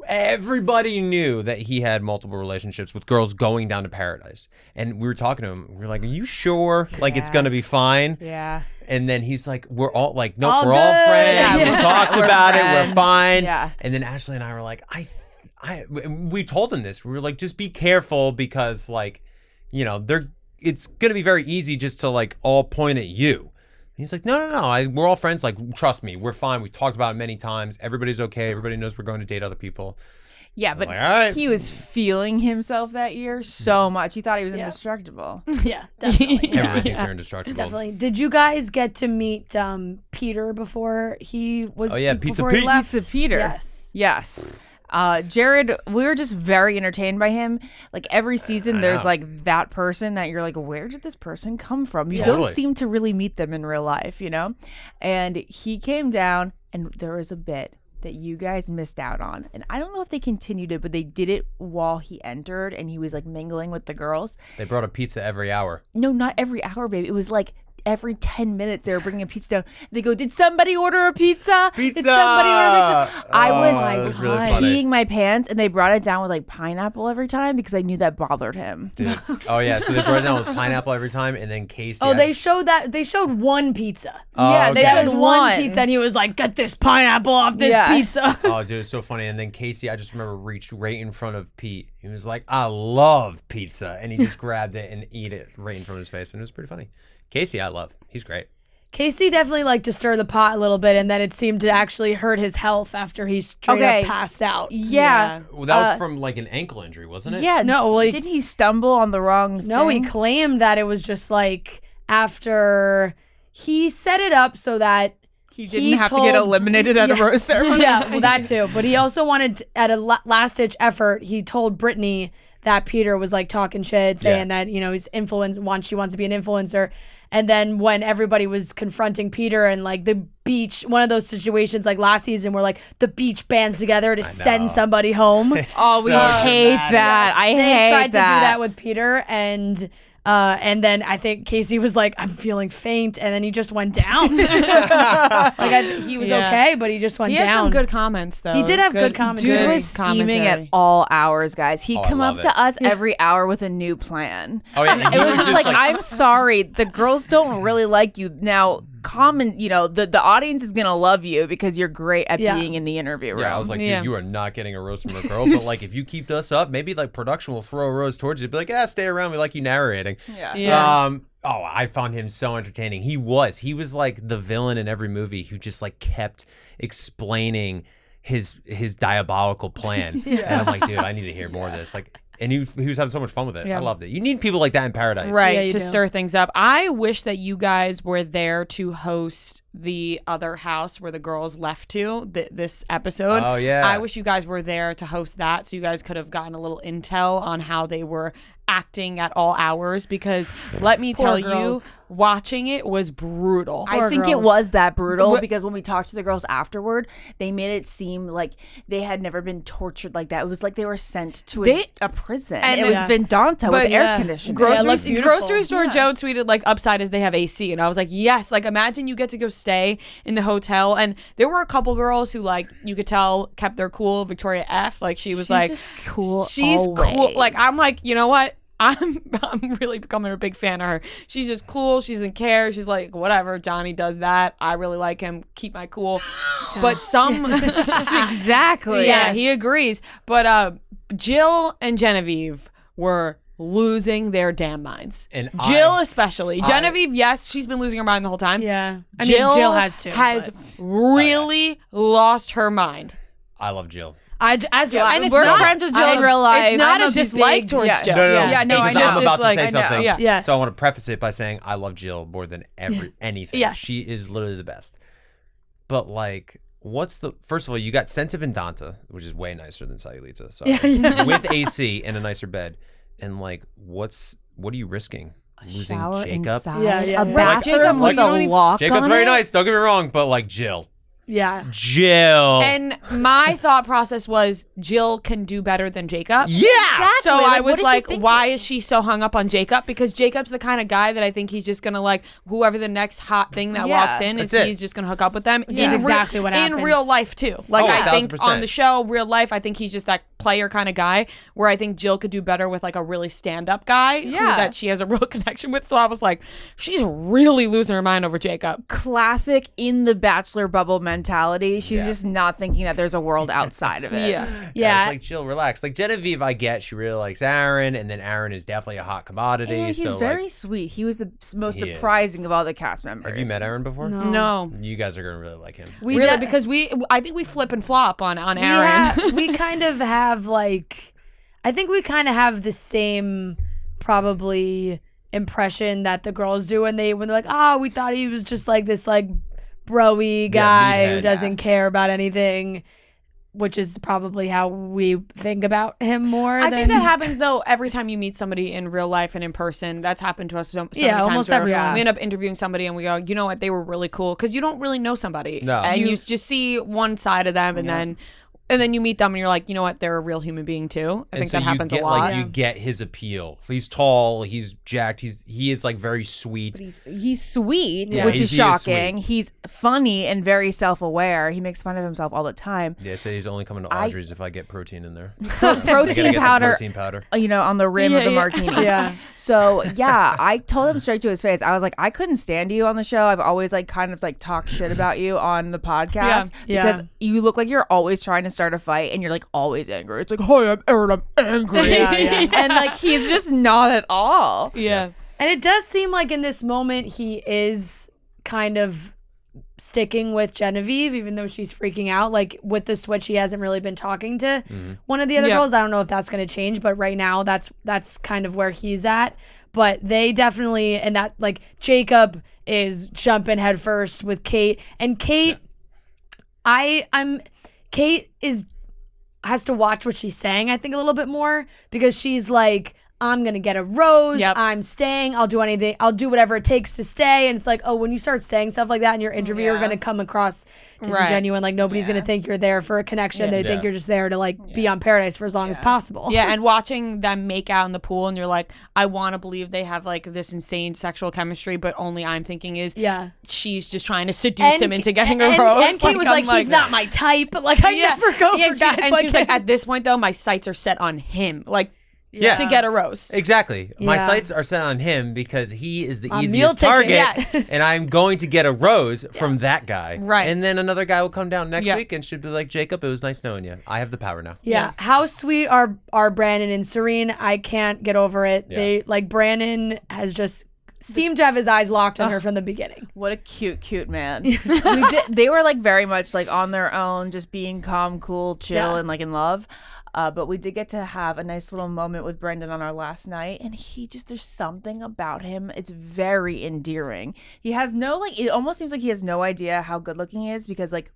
everybody knew that he had multiple relationships with girls going down to Paradise. And we were talking to him. We were like, "Are you sure? Like it's gonna be fine?" Yeah. And then he's like, we're all like, nope, we're all friends. We talked about it. We're fine. Yeah. And then Ashley and I were like, we told him this. We were like, just be careful, because like, it's going to be very easy just to like all point at you. And he's like, no. We're all friends. Like, trust me, we're fine. We talked about it many times. Everybody's okay. Everybody knows we're going to date other people. Yeah, but like, all right. He was feeling himself that year so much. He thought he was indestructible. Yeah, definitely. Everybody thinks they're indestructible. Definitely. Did you guys get to meet Peter before he was? Oh yeah, before he left? Pizza Peter. Yes. Yes. Jared, we were just very entertained by him. Like every season, there's like that person that you're like, where did this person come from? You don't seem to really meet them in real life, you know? And he came down, and there was a bit that you guys missed out on. And I don't know if they continued it, but they did it while he entered and he was like mingling with the girls. They brought a pizza every hour. No, not every hour, baby. It was like every 10 minutes they were bringing a pizza down. They go, did somebody order a pizza? Pizza! Did somebody order a pizza? I was really funny. peeing my pants, and they brought it down with like pineapple every time because I knew that bothered him. Dude. Oh, yeah. So they brought it down with pineapple every time, and then Casey. They showed one pizza. Yeah, they showed one pizza, and he was like, get this pineapple off this pizza. Oh, dude, it's so funny. And then Casey, I just remember, reached right in front of Pete. He was like, I love pizza. And he just grabbed it and ate it right in front of his face. And it was pretty funny. Casey, I love. He's great. Casey definitely liked to stir the pot a little bit, and then it seemed to actually hurt his health after he straight up passed out. Yeah. Well, that was from like an ankle injury, wasn't it? Yeah. No, like, didn't he stumble on the wrong No, thing? he claimed that it was just like after he set it up so that he didn't have to get eliminated at a rose ceremony. Yeah, well, that too. But he also wanted, at a last-ditch effort, he told Brittany that Peter was like talking shit, saying that, you know, he's she wants to be an influencer. And then when everybody was confronting Peter and like the beach, one of those situations like last season where like the beach bands together to send somebody home. Oh, we hate that. They tried to do that with Peter, and then I think Casey was like, I'm feeling faint, and then he just went down. He was okay, but he just went down. He had some good comments, though. He did have good commentary. Dude was scheming at all hours, guys. He'd come up to us every hour with a new plan. Oh, yeah. And it was just like, I'm sorry, the girls don't really like you. Now, the audience is going to love you because you're great at being in the interview room. Yeah, I was like, dude, you are not getting a rose from a girl. But like, if you keep us up, maybe like production will throw a rose towards you. Be like, stay around. We like you narrating. Yeah. I found him so entertaining. He was like the villain in every movie who just like kept explaining his diabolical plan. And I'm like, dude, I need to hear more of this. Like, and he was having so much fun with it. I loved it. You need people like that in Paradise. Right, to stir things up. I wish that you guys were there to host the other house where the girls left to this episode. Oh, yeah. I wish you guys were there to host that so you guys could have gotten a little intel on how they were acting at all hours, because let me tell you, watching it was brutal. I think it was that brutal because when we talked to the girls afterward, they made it seem like they had never been tortured like that. It was like they were sent to a prison. And it was Vendanta with air conditioning. Grocery store Joe tweeted like upside as they have AC, and I was like, yes, like imagine you get to go stay in the hotel. And there were a couple girls who like you could tell kept their cool. Victoria F, like she's just cool. She's always cool. Like I'm like, you know what? I'm really becoming a big fan of her. She's just cool. She doesn't care. She's like, whatever. Johnny does that. I really like him. Keep my cool. But some exactly. Yeah, he agrees. But Jill and Genevieve were losing their damn minds. And Jill especially. Genevieve, yes, she's been losing her mind the whole time. Yeah. Jill has too. Really lost her mind. I love Jill. And we're friends with Jill in real life. It's not a dislike towards Jill. No. Yeah, no, I know. I'm about to say something. Yeah. So I want to preface it by saying I love Jill more than anything. Yes. She is literally the best. But like, first of all, you got Scent of Indanta, which is way nicer than Sayulita. So with AC and a nicer bed. And like, what are you risking? Losing Jacob? Yeah. A bathroom with a lock. Jacob's very nice, don't get me wrong, but like Jill. Yeah. Jill. And my thought process was Jill can do better than Jacob. Yeah. Exactly. So I was like, thinking? why is she so hung up on Jacob? Because Jacob's the kind of guy that I think he's just going to like whoever the next hot thing that walks in he's just going to hook up with them. That's exactly what happens. In real life too. Like I think 1000%. on the show, real life, I think he's just that player kind of guy where I think Jill could do better with like a really stand-up guy who that she has a real connection with. So I was like, she's really losing her mind over Jacob. Classic in the Bachelor bubble mentality. She's just not thinking that there's a world outside of it. Yeah. It's like, Jill, relax. Like Genevieve, I get she really likes Aaron, and then Aaron is definitely a hot commodity. And he's very sweet. He was the most surprising of all the cast members. Have you met Aaron before? No. You guys are gonna really like him. Because I think we flip and flop on Aaron. We kind of have like, I think we kind of have the same probably impression that the girls do when they're like, oh, we thought he was just like this like bro-y guy who doesn't care about anything. which is probably how we think about him more. I think that happens though every time you meet somebody in real life and in person. That's happened to us so many times. Almost everyone. We end up interviewing somebody and we go, you know what, they were really cool, because you don't really know somebody, and you just see one side of them, and then you meet them and you're like, you know what, they're a real human being too. I think that happens a lot. You get his appeal. He's tall, he's jacked, he is like very sweet. He's sweet, which is shocking. He's funny and very self-aware. He makes fun of himself all the time. Yeah, say he's only coming to Audrey's if I get protein in there. Protein powder, protein powder, on the rim of the martini. Yeah. So I told him straight to his face. I was like, I couldn't stand you on the show. I've always like kind of like talked shit about you on the podcast because you look like you're always trying to start a fight and you're like always angry. It's like, hi, I'm Aaron, I'm angry. And like he's just not at all. Yeah. And it does seem like in this moment he is kind of sticking with Genevieve, even though she's freaking out. Like with the switch, he hasn't really been talking to one of the other girls. I don't know if that's going to change, but right now that's kind of where he's at. But they definitely, and that like Jacob is jumping headfirst with Kate, and Kate, Kate has to watch what she's saying, I think, a little bit more, because she's like, I'm going to get a rose. I'm staying. I'll do anything. I'll do whatever it takes to stay. And it's like, oh, when you start saying stuff like that in your interview, you're going to come across disingenuous. Like nobody's going to think you're there for a connection. They think you're just there to like be on Paradise for as long as possible. Yeah, and watching them make out in the pool, and you're like, I want to believe they have like this insane sexual chemistry, but only I'm thinking is she's just trying to seduce him into getting a rose. And Kate was like, he's not my type, but like I never go for guys and like she was like, at this point though, my sights are set on him. Like, to get a rose. Exactly. My sights are set on him because he is the easiest target, and I'm going to get a rose from that guy. Right. And then another guy will come down next week and should be like, Jacob, it was nice knowing you. I have the power now. Yeah. How sweet are Brandon and Serene? I can't get over it. They like Brandon has just seemed to have his eyes locked on her from the beginning. What a cute man. They were like very much like on their own, just being calm, cool, chill, and like in love. But we did get to have a nice little moment with Brendan on our last night, and there's something about him. It's very endearing. He has it almost seems like he has no idea how good looking he is, because like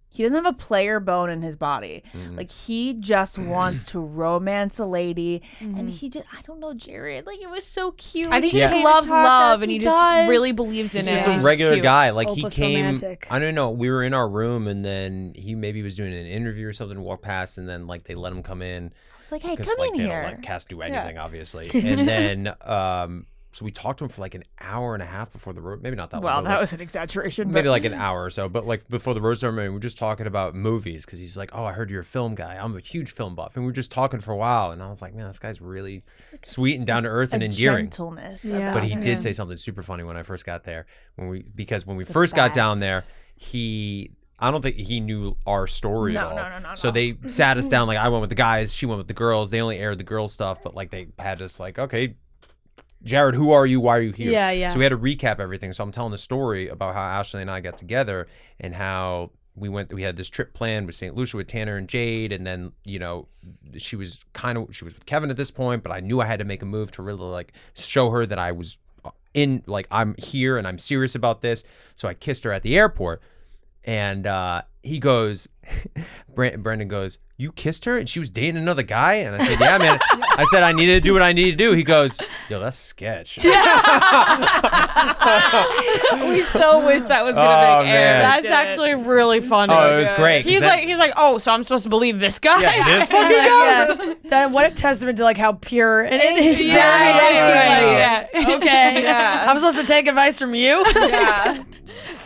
he doesn't have a player bone in his body. Like he just wants to romance a lady, and I don't know, Jared, like it was so cute. I think he just loves love, and he just really believes in it. He's just a regular guy. Like Hopeless he came, romantic. I don't know, we were in our room, and then he maybe was doing an interview or something, walked past, and then like they let him come in. I was like, hey, come like, in they here. don't like cast do anything, obviously. And then so we talked to him for like an hour and a half before the rose. Maybe not that long. Well, that was an exaggeration. Maybe like an hour or so. But like before the rose ceremony, we were just talking about movies, because he's like, oh, I heard you're a film guy. I'm a huge film buff. And we were just talking for a while. And I was like, man, this guy's really sweet and down to earth and endearing. Gentleness. But he did say something super funny when I first got there. Because when we first got down there, I don't think he knew our story at all. No. So they sat us down. Like I went with the guys, she went with the girls. They only aired the girl stuff, but like they had us like, okay, Jared, who are you? Why are you here? Yeah. So we had to recap everything. So I'm telling the story about how Ashley and I got together and how we had this trip planned with St. Lucia with Tanner and Jade. And then, she was with Kevin at this point, but I knew I had to make a move to really like show her that I was I'm here and I'm serious about this. So I kissed her at the airport. And he goes, Brendan goes, you kissed her and she was dating another guy? And I said, yeah, man. I said, I needed to do what I needed to do. He goes, yo, that's sketch. We so wish that was going to make air. That's actually really funny. Oh, it was great. He's like, oh, so I'm supposed to believe this guy? Yeah, this fucking guy? What a testament to like how pure and his okay. I'm supposed to take advice from you? Yeah.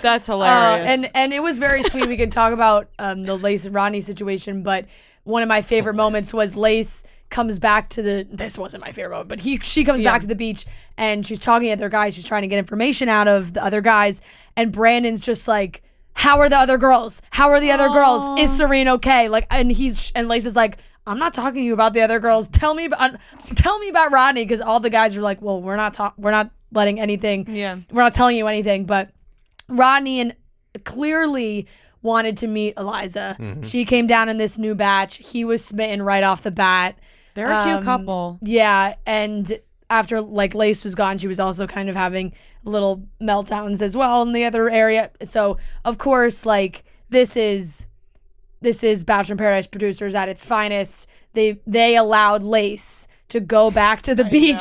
That's hilarious. And it was very sweet. We can talk about the Lace and Rodney situation, but one of my favorite moments was Lace comes back to this wasn't my favorite moment, but she comes back to the beach and she's talking to other guys. She's trying to get information out of the other guys, and Brandon's just like, how are the other girls? How are the other girls? Is Serene okay? Like, and Lace is like, I'm not talking to you about the other girls. Tell me about Rodney, because all the guys are like, well, we're not letting anything. Yeah, we're not telling you anything, but Rodney clearly wanted to meet Eliza. Mm-hmm. She came down in this new batch. He was smitten right off the bat. They're a cute couple. Yeah, and after like Lace was gone, she was also kind of having little meltdowns as well in the other area. So of course, like this is this is Bachelor in Paradise producers at its finest. They allowed Lace to go back to the beach.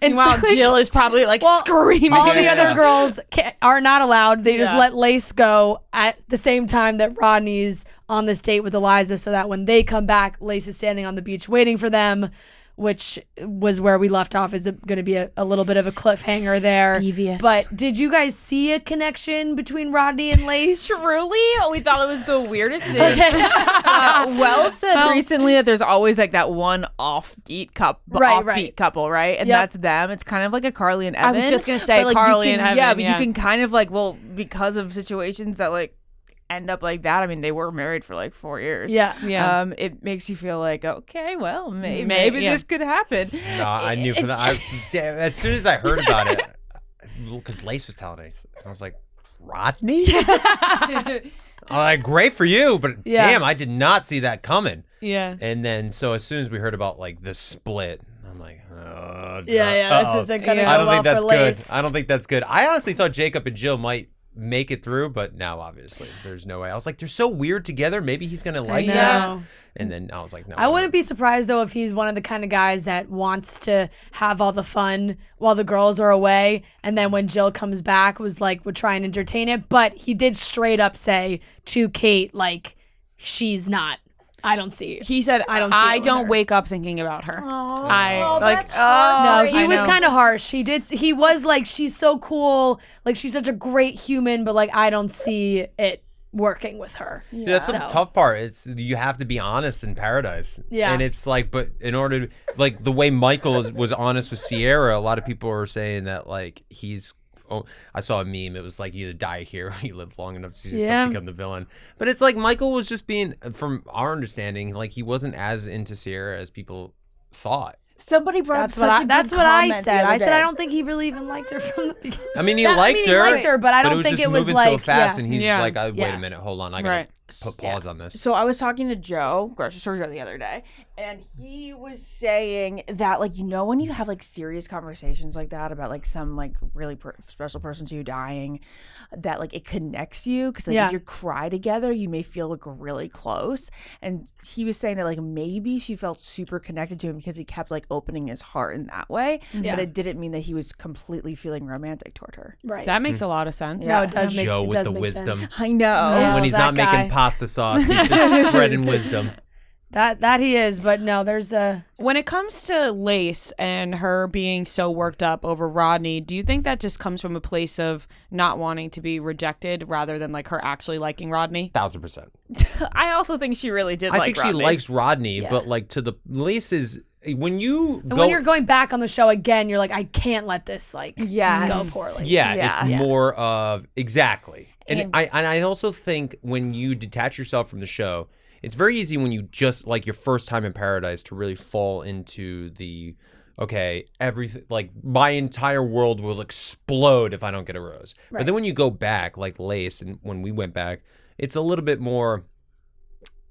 And while Jill is probably like screaming. All the other girls are not allowed. They just let Lace go at the same time that Rodney's on this date with Eliza, so that when they come back, Lace is standing on the beach waiting for them, which was where we left off. Is going to be a little bit of a cliffhanger there. Devious. But did you guys see a connection between Rodney and Lace? Truly, we thought it was the weirdest thing. Okay. Wells said recently that there's always like that one offbeat couple, right? And that's them. It's kind of like a Carly and Evan. I was just gonna say but, like, Carly you can, and Evan. Yeah, but you can kind of like, well, because of situations that like end up like that. I mean, they were married for like 4 years. Yeah. It makes you feel like, okay, well, maybe this could happen. No, I knew from that. As soon as I heard about it, because Lace was telling us, I was like, Rodney? I'm like, great for you, but damn, I did not see that coming. Yeah. And then, so as soon as we heard about like the split, I'm like, this isn't gonna I go don't well think that's for good. Lace. I don't think that's good. I honestly thought Jacob and Jill might make it through, but now obviously there's no way. I was like, they're so weird together. Maybe he's gonna like that. And then I was like, no. I wouldn't be surprised though if he's one of the kind of guys that wants to have all the fun while the girls are away, and then when Jill comes back would try and entertain it. But he did straight up say to Kate, like, she's not. I don't see it. He said, I don't wake up thinking about her. No, he was kind of harsh. He was like, she's so cool, like she's such a great human, but like I don't see it working with her. See, that's the tough part. It's you have to be honest in paradise. Yeah. And it's like, but in order to, like the way Michael was honest with Sierra, a lot of people are saying that like he's. Oh, I saw a meme. It was like, you either die here or you live long enough to see yourself become the villain. But it's like Michael was just being, from our understanding, like he wasn't as into Sierra as people thought. Somebody brought That's up such a that's good what I comment said. the other I said day. I don't think he really even liked her from the beginning. I mean, he liked her, but I don't was think just it was moving like so fast, yeah. and he's Yeah. just like, wait Yeah. a minute, hold on, I gotta put pause on this. So I was talking to Joe, grocery store Joe, the other day, and he was saying that, like, you know, when you have like serious conversations like that about like some like really special person to you dying, that like it connects you because like if you cry together, you may feel like really close. And he was saying that like maybe she felt super connected to him because he kept like opening his heart in that way, but it didn't mean that he was completely feeling romantic toward her. Right. That makes a lot of sense. No, it does make Joe it with does the make wisdom. sense. I know. When he's not that guy. making pasta sauce, he's just spreading wisdom. That he is, but no, there's a. When it comes to Lace and her being so worked up over Rodney, do you think that just comes from a place of not wanting to be rejected rather than like her actually liking Rodney? 1000%. I also think she really did I like think Rodney. she likes Rodney, but like to the Lace is when you And go. when you're going back on the show again, you're like, I can't let this like Yes. go poorly. Yeah, it's more of exactly. And I also think when you detach yourself from the show, it's very easy when you just like your first time in paradise to really fall into the everything, like my entire world will explode if I don't get a rose. Right. But then when you go back, like Lace, and when we went back, it's a little bit more,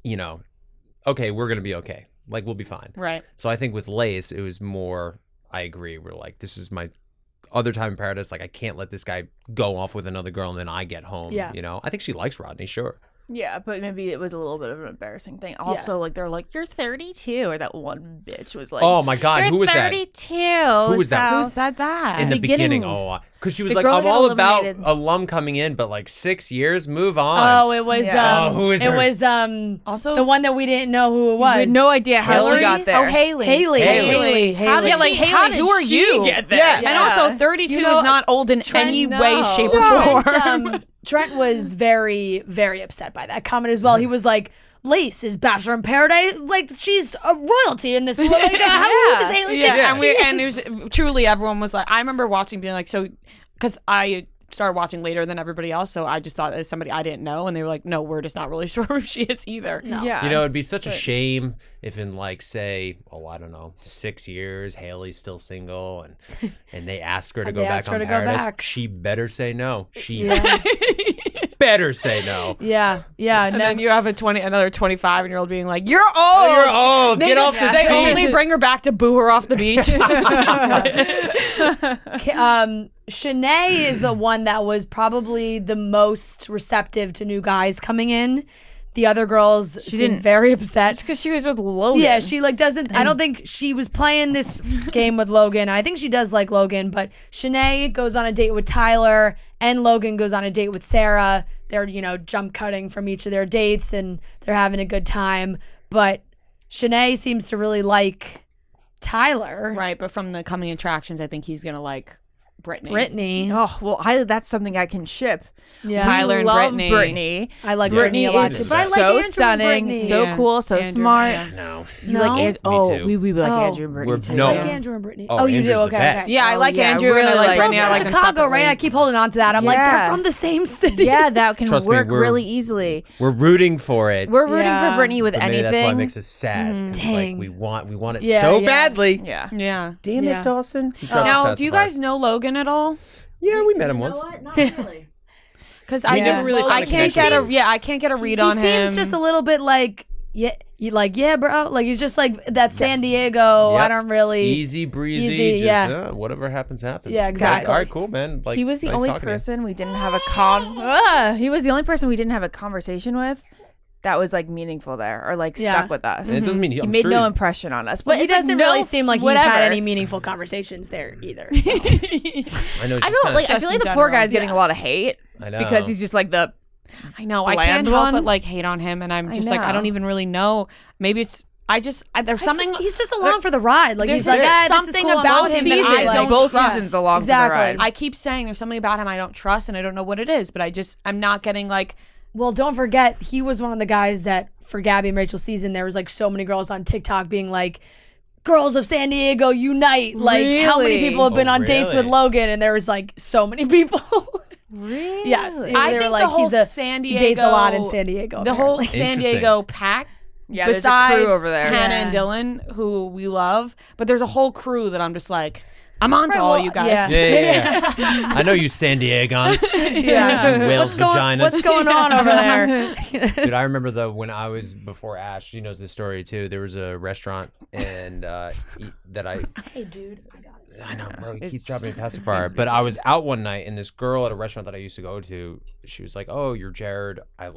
okay, we're gonna be okay. Like we'll be fine. Right. So I think with Lace, it was more, I agree, we're like, this is my other time in paradise, like I can't let this guy go off with another girl and then I get home. Yeah. I think she likes Rodney, sure. Yeah, but maybe it was a little bit of an embarrassing thing. Also, like they're like, "You're 32," or that one bitch was like, "Oh my god, who was that? 32." Who was that? Who said that? In the beginning, because she was like, girl "I'm got all about eliminated. alum coming in, but like 6 years, move on." Oh, it was who is it her? was also the one that we didn't know who it was. We had no idea how Hillary? she got there. Oh, Haley. Haley. How did Yeah, like, she- Haley, how did who are she you? get there? Yeah. And also, 32 You know, is not old in any way, shape, or form. Trent was very, very upset by that comment as well. He was like, Lace is Bachelor in Paradise. Like, she's a royalty in this. Like, how does Haley think Yeah, she and is? there's truly everyone was like, I remember watching, being like, so, because I started watching later than everybody else, so I just thought as somebody I didn't know, and they were like, no, we're just not really sure who she is either. No. Yeah. It'd be such a shame if in like say, I don't know, 6 years, Haley's still single, and they ask her to go back on Paradise. She better say no. She better say no. Yeah. And then you have another 25-year-old being like, you're old. Oh, you're old. Get off this They beach. only bring her back to boo her off the beach. Shanae is the one that was probably the most receptive to new guys coming in, The other girls seemed very upset because she was with Logan. Yeah, she doesn't. I don't think she was playing this game with Logan. I think she does like Logan, but Shanae goes on a date with Tyler, and Logan goes on a date with Sarah. They're jump cutting from each of their dates, and they're having a good time. But Shanae seems to really like Tyler, right? But from the coming attractions, I think he's gonna like Brittany. Oh well, that's something I can ship. Yeah. Tyler and Brittany. I like Brittany a lot is too. But I like so Andrew stunning, and so cool, so Andrew, smart. yeah. No. You like too. we like Oh. Andrew and Brittany too. No. I like Andrew and Brittany. Oh, you Andrew's do? the Okay, best. okay. Yeah, I like yeah, Andrew really and I like like Brittany. I From like them Chicago, separately. right? I keep holding on to that. I'm like, Yeah. they're from the same city. Yeah, that can Trust me, work we're- really easily. We're rooting for it. We're rooting Yeah. for Brittany with But maybe anything. that's why it makes us sad. 'Cause, Dang. we want it Yeah, so yeah. badly. yeah. Yeah. Damn Yeah. it, Dawson. He dropped Now, the do you pacifier. guys know Logan at all? Yeah, we met him once. Not really. Because We I never just really found I a can't connection. get a I can't get a read He on him. seems just a little bit like, yeah, bro. Like he's just like that San Diego. Yep. I don't really. Easy breezy, Easy, just yeah. whatever happens. Yeah, exactly. All right, cool, man. Like He was the nice only talking to you. person we didn't have he was the only person we didn't have a conversation with that was like meaningful there or like Yeah. stuck with us. And it doesn't mean He I'm made sure no he- impression on us. But But he it's like, doesn't no, really seem like whatever. he's had any meaningful conversations there either. so. I know. It's I just don't kinda- like. I feel like the poor general. guy's getting a lot of hate I know. because he's just like the. I know. I bland can't help one? but like hate on him, and I'm I just like I know. don't even really know. Maybe it's there's something. He's just along for the ride. Like There's he's like, just this is something cool. I'm about both him that I seasons. don't both trust. seasons along Exactly. for the ride. I keep saying there's something about him I don't trust, and I don't know what it is. But I'm not getting like. Well, don't forget, he was one of the guys that for Gabby and Rachel's season, there was like so many girls on TikTok being like, "Girls of San Diego, unite!" Like, how many Really? people have been Oh, on dates with really? Logan? And there was like so many people. Really? Yes, I they were think like, the whole he's a, San he dates a lot in Diego- San Diego. The whole apparently. San Interesting. Diego pack. Yeah, there's a besides crew over there. Hannah Yeah. and Dylan, who we love, but there's a whole crew that I'm just like, I'm on to Right, all well, you guys. yeah. Yeah. I know you San Diegans. Yeah. Whales vaginas. What's going on over there? Dude, I remember though when I was before Ash, she knows this story too. There was a restaurant and that I Hey, dude. I know, bro. He keeps It's- dropping a pacifier. But I was out one night, and this girl at a restaurant that I used to go to, she was like, "Oh, you're Jared. I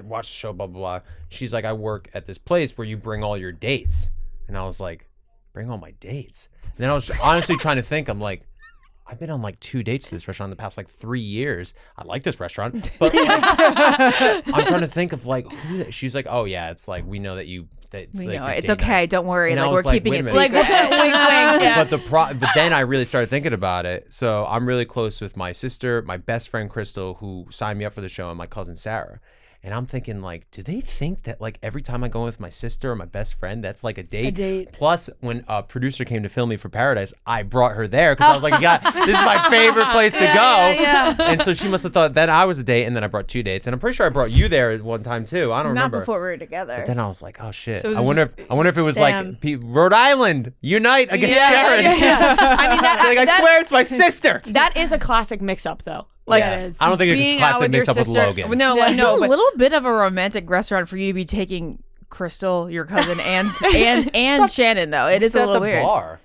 watched the show, blah blah blah." She's like, "I work at this place where you bring all your dates," and I was like, "Bring all my dates?" And then I was honestly trying to think. I'm like, I've been on like 2 dates to this restaurant in the past like 3 years. I like this restaurant, but like, I'm trying to think of like who. She's like, "Oh yeah, it's like we know that you." We like know your it's date night." okay. Don't worry. And I Like was we're like, keeping wait a it minute. secret. Like, wink, wink. Yeah. But then I really started thinking about it. So I'm really close with my sister, my best friend Crystal, who signed me up for the show, and my cousin Sarah. And I'm thinking, like, do they think that like every time I go with my sister or my best friend, that's like a date? A date. Plus, when a producer came to film me for Paradise, I brought her there because I was like, yeah, this is my favorite place to go. yeah. And so she must have thought that I was a date, and then I brought 2 dates, and I'm pretty sure I brought you there at one time too. I don't Not remember. before we were together. But then I was like, oh shit. So I wonder if it was Damn. like Rhode Island unite against Yeah, Jared. I mean Like, I swear it's my sister. that is a classic mix-up though. Like Yeah, it is. I don't think it's being a out classic with your mix up with sister. Logan. No, Yeah. no, it's a but little bit of a romantic restaurant for you to be taking Crystal, your cousin, and Shannon though. It is It's a at little the weird. bar.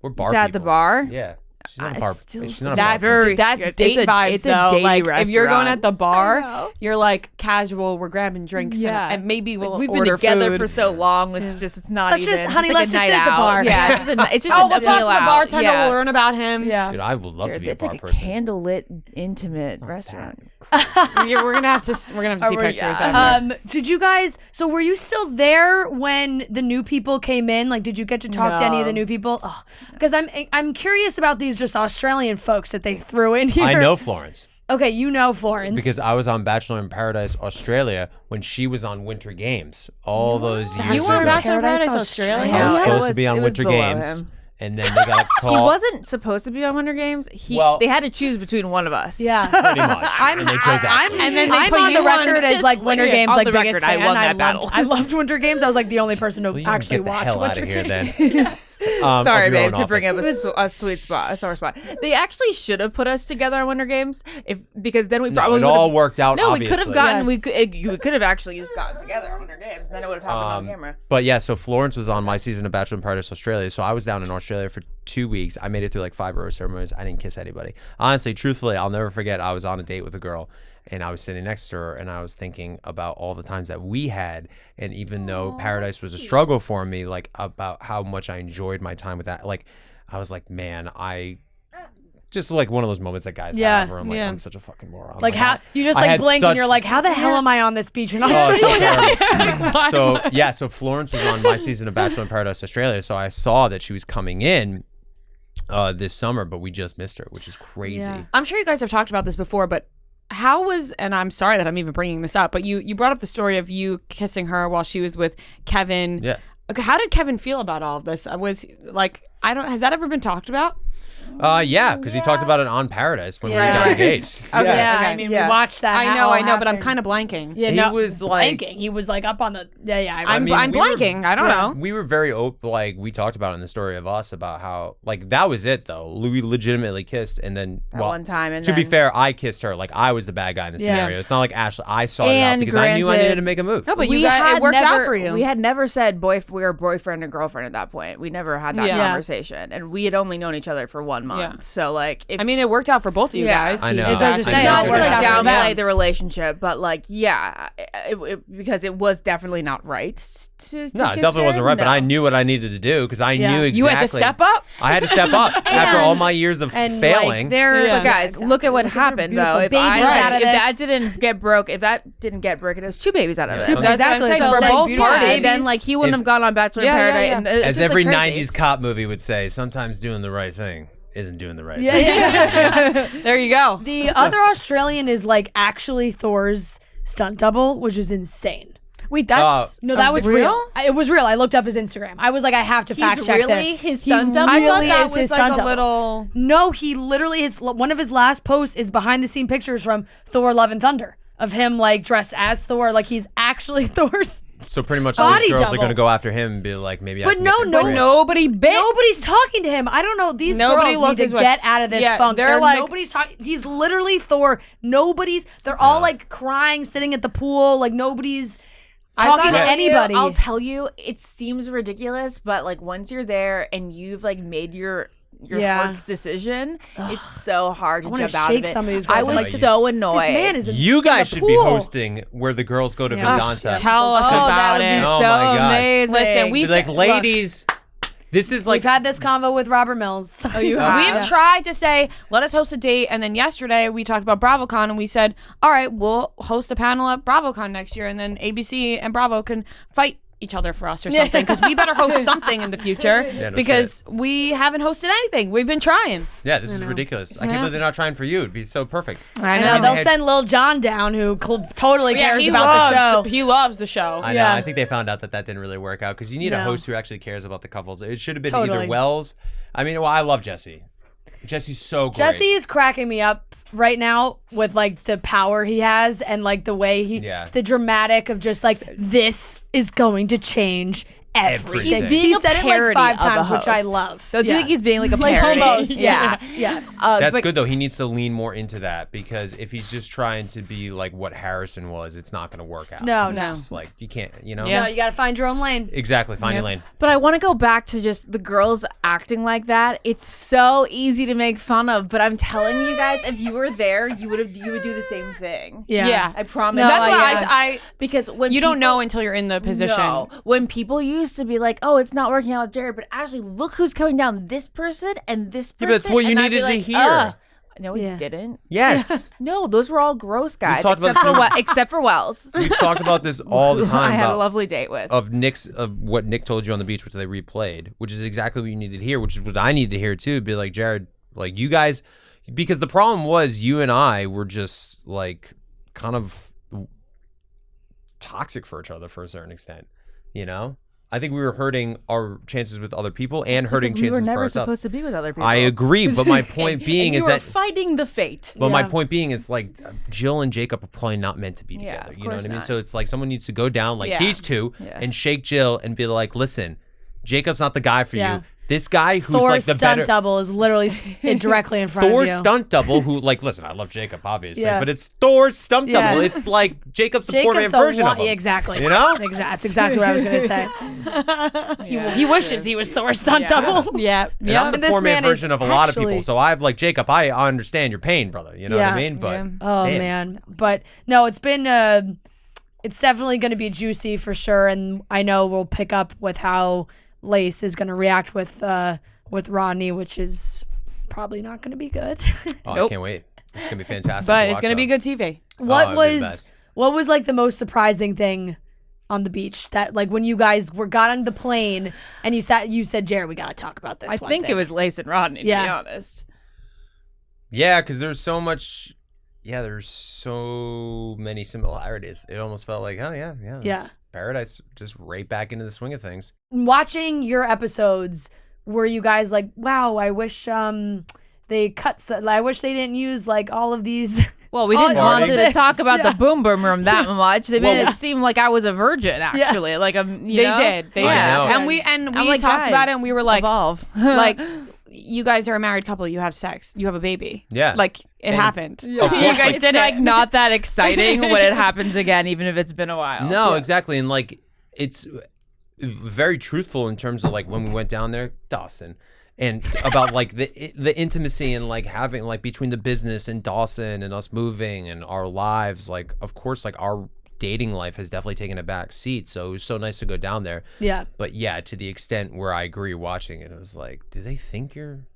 We're bar It's at the people. bar. Yeah. She's not a It's bar. still- She's not a that's bar. very- that's it's date a- vibes it's a though. datey Like if you're going restaurant. at the bar, know. you're like casual. We're grabbing drinks, and maybe we'll We've been order together food. for so long. It's just it's not Let's even. just- it's honey, like let's a just night sit at the out. bar. Yeah, it's just Oh, a we'll talk to meal the out. bartender. Yeah. We'll learn about him. Yeah. Dude, I would love to Jared, be a it's bar like a person. candlelit, intimate restaurant. We're gonna have to see pictures. Did you guys? So were you still there when the new people came in? Like, did you get to talk to any of the new people? Because I'm curious about these just Australian folks that they threw in here. I know Florence Okay, you know Florence because I was on Bachelor in Paradise Australia when she was on Winter Games all those years You were on ago. Bachelor in Paradise Paradise Australia. I was Yeah. supposed It to be was- on it was Winter below Games, him. and then they got a call. He wasn't supposed to be on Winter Games. They had to choose between one of us. Yeah. pretty much, and they chose Ashley. and then they I'm put on you the record on as just like Winter like, Games, on like the biggest record, I fan. won that battle. I loved Winter Games. I was like the only person to Well, you actually get the watch hell Winter out of here Games. then. Sorry, of your own babe, to bring up office. a sweet spot, a sore spot. They actually should have put us together on Winter Games, because then we No, probably it would've- all worked out. No, we could have obviously. gotten. Yes. We could have actually just gotten together on Winter Games, and then it would have happened on camera. But yeah, so Florence was on my season of Bachelor in Paradise Australia. So I was down in Australia Australia for 2 weeks. I made it through like 5 rose ceremonies. I didn't kiss anybody. Honestly, truthfully, I'll never forget. I was on a date with a girl, and I was sitting next to her, and I was thinking about all the times that we had, and even though paradise was a struggle for me, like about how much I enjoyed my time with that. Like, I was like, man, I just like one of those moments that guys have where I'm like, I'm such a fucking moron. Like how you just like blink and you're like, how the hell am I on this beach in Australia? So Florence was on my season of Bachelor in Paradise Australia, so I saw that she was coming in this summer, but we just missed her, which is crazy. Yeah. I'm sure you guys have talked about this before, but how was, and I'm sorry that I'm even bringing this up, but you brought up the story of you kissing her while she was with Kevin. Yeah. Okay, how did Kevin feel about all of this? Was like, has that ever been talked about? Yeah, because he talked about it on Paradise when we got engaged. Okay, I mean, we watched that. I know, but I'm kind of blanking. Yeah, he was like blanking. He was like up on the. I'm blanking. I don't know. We were very open. Like we talked about in the story of us about how like that was it though. We legitimately kissed, and then one time. And to be fair, I kissed her. Like I was the bad guy in the scenario. It's not like Ashley. I saw it out because I knew I needed to make a move. No, but it worked out for you. We had never said we were boyfriend and girlfriend at that point. We never had that conversation, and we had only known each other for 1 month. Yeah. So like, it worked out for both of you guys. I know. As I was just saying, not to it worked like out for the downplay best. the relationship, but like, because it was definitely not right. To No, kiss it definitely her. wasn't right, but No. I knew what I needed to do because I knew exactly. You had to step up? I had to step up after all my years of And failing. like, they're But guys, look at what happened though. If that didn't get broken, it was 2 babies out of it. Yeah. That's what I'm saying. So For like, both beautiful parties. babies. Then like he wouldn't have gone on Bachelor in Paradise. And it's As just, every like, crazy. 90s cop movie would say, sometimes doing the right thing isn't doing the right thing. Yeah. There you go. The other Australian is like actually Thor's stunt double, which is insane. Wait, that's that was real. It was real. I looked up his Instagram. I was like, I have to fact check really this. his stunt double? I thought Really that is was his like stunt a double. little. No, he literally one of his last posts is behind the scene pictures from Thor: Love and Thunder of him like dressed as Thor, like he's actually Thor's. So pretty much Body these girls double. are going to go after him and be like, maybe I But can no, get their prints. Nobody bit. Nobody's talking to him. I don't know. These Nobody girls looked need his to way. get out of this funk. They're like, nobody's talking. He's literally Thor. They're all like crying, sitting at the pool. Like nobody's talking to anybody. I'll tell you, it seems ridiculous, but like once you're there and you've like made your heart's decision, it's so hard to jump out of it. Some of these I girls. was so annoyed. This man is You guys in should the be pool. hosting where the girls go to Vedanta. Tell us that about would be it. Oh so my God. amazing. Listen, Be like, ladies, this is like We've had this convo with Robert Mills. Oh, you have? We've tried to say, let us host a date. And then yesterday we talked about BravoCon and we said, all right, we'll host a panel at BravoCon next year. And then ABC and Bravo can fight each other for us or something. Because we better host something in the future because we haven't hosted anything. We've been trying. yeah, this is ridiculous. I can't believe they're not trying for you. It'd be so perfect. I know. They'll send Lil Jon down, who totally cares about the show. He loves the show. I know. I think they found out that didn't really work out because you need a host who actually cares about the couples. It should have been either Wells. I mean, I love Jesse. Jesse's so great. Jesse is cracking me up right now with like the power he has and like the way the dramatic of just like this is going to change everything. He's being he a said it parody like 5 of a times, which I host. love. Don't you think he's being like a like parody? almost? Yeah. Yes. That's but- good though. He needs to lean more into that because if he's just trying to be like what Harrison was, it's not going to work out. No, 'Cause no. It's just like you can't, No, you got to find your own lane. Exactly. Find your lane. But I want to go back to just the girls acting like that. It's so easy to make fun of, but I'm telling you guys, if you were there, you would do the same thing. Yeah. I promise. No, That's why yeah. I because when you don't people- know until you're in the position. No. When people used to be like, "Oh, it's not working out with Jared," but actually, look who's coming down. This person and this person. Yeah, but it's what you and I'd be needed to like, hear. No, Yeah. he didn't. Yes. No, those were all gross guys, talked about except for Wells. We've talked about this all the time. I had a about lovely date with. of what Nick told you on the beach, which they replayed, which is exactly what you needed to hear, which is what I needed to hear too. Be like, Jared, like you guys, because the problem was you and I were just like kind of toxic for each other for a certain extent, you know? I think we were hurting our chances with other people and hurting we were chances for never ourselves. supposed to be with other people. I agree, but my point being is you were that fighting the fate. But my point being is like Jill and Jacob are probably not meant to be Yeah, together. of You know what course I mean? not. So it's like someone needs to go down like Yeah. these two Yeah. and shake Jill and be like, listen, Jacob's not the guy for Yeah. you. This guy who's Thor's like the stunt better double is literally directly in front of you. Thor's stunt double, who like, listen, I love Jacob, obviously, Yeah. but it's Thor's stunt Yeah. double. It's like Jacob's the poor man version of him. Exactly. You know? That's exactly what I was going to say. He wishes he was Thor's stunt double. Yeah. And I'm the And this poor man man is version of a lot of people. actually- So I'm like, Jacob, I understand your pain, brother. You know what I mean? But Oh damn. man, but no, it's been it's definitely going to be juicy for sure, and I know we'll pick up with how Lace is going to react with Rodney, which is probably not going to be good. Oh, I can't wait. It's gonna be fantastic. But it's going to be good TV. What it'd be the best. was like the most surprising thing on the beach that like when you guys got on the plane and you said, Jared, we got to talk about this. I think it was Lace and Rodney, to be honest. Yeah, because there's so much. Yeah, there's so many similarities. It almost felt like, oh yeah, it's paradise, just right back into the swing of things. Watching your episodes, were you guys like, wow, I wish they I wish they didn't use like all of these. Well, we didn't want to talk about the boom boom room that much. They made it seem like I was a virgin, actually. Like They did. And we like, talked about it, and we were like, evolve. like, you guys are a married couple. You have sex. You have a baby. Yeah. Like it happened. You guys did like not that exciting when it happens again, even if it's been a while. No, exactly, and like it's very truthful in terms of like when we went down there, Dawson. And about like the intimacy and like having like between the business and Dawson and us moving and our lives, like of course like our dating life has definitely taken a back seat. So it was so nice to go down there. Yeah. But yeah, to the extent where I agree watching it, it was like, do they think you're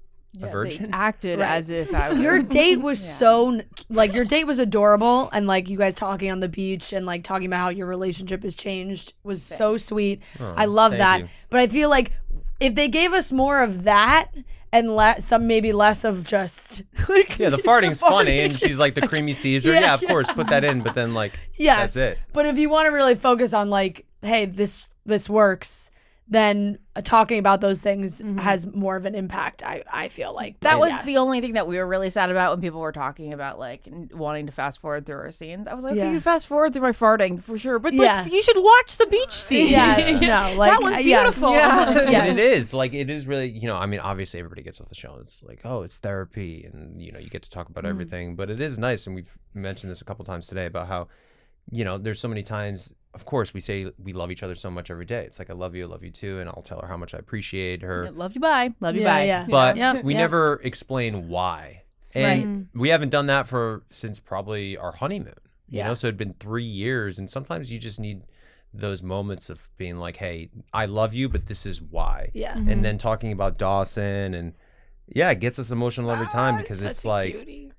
a virgin? They acted as if I was. Your date was so like your date was adorable, and like you guys talking on the beach and like talking about how your relationship has changed was so sweet. I love that. you. But I feel like if they gave us more of that and maybe less of just like Yeah, the farting's funny, and she's like the creamy Caesar. Yeah, of course, put that in. But then like, that's it. But if you want to really focus on like, hey, this works, then talking about those things has more of an impact. I feel like that was the only thing that we were really sad about when people were talking about like wanting to fast forward through our scenes. I was like, okay, you fast forward through my farting for sure, but like you should watch the beach scene. Yes, no, like that one's beautiful. And it is like it is really, you know, I mean, obviously everybody gets off the show and it's like, oh, it's therapy, and you know, you get to talk about everything, but it is nice, and we've mentioned this a couple times today about how, you know, there's so many times, of course, we say we love each other so much every day. It's like, I love you too, and I'll tell her how much I appreciate her. Love you, bye. Love you, bye. Yeah. But we never explain why. And we haven't done that since probably our honeymoon. You know, so it'd been 3 years, and sometimes you just need those moments of being like, hey, I love you, but this is why. Yeah. And then talking about Dawson, and it gets us emotional every time, because it's like cutie.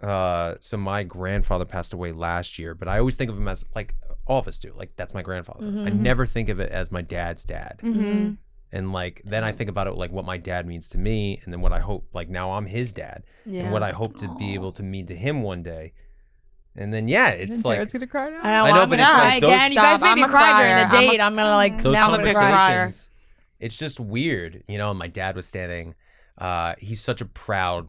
So my grandfather passed away last year, but I always think of him as like all of us do, like that's my grandfather. I never think of it as my dad's dad. And like then I think about it like what my dad means to me, and then what I hope, like now I'm his dad, and what I hope to be able to mean to him one day. And then it's like Jared's gonna cry now. I know, but it's like again, you guys made me cry during the date. I'm gonna like those now I'm gonna cry. conversations. It's just weird, you know. And my dad was standing. He's such a proud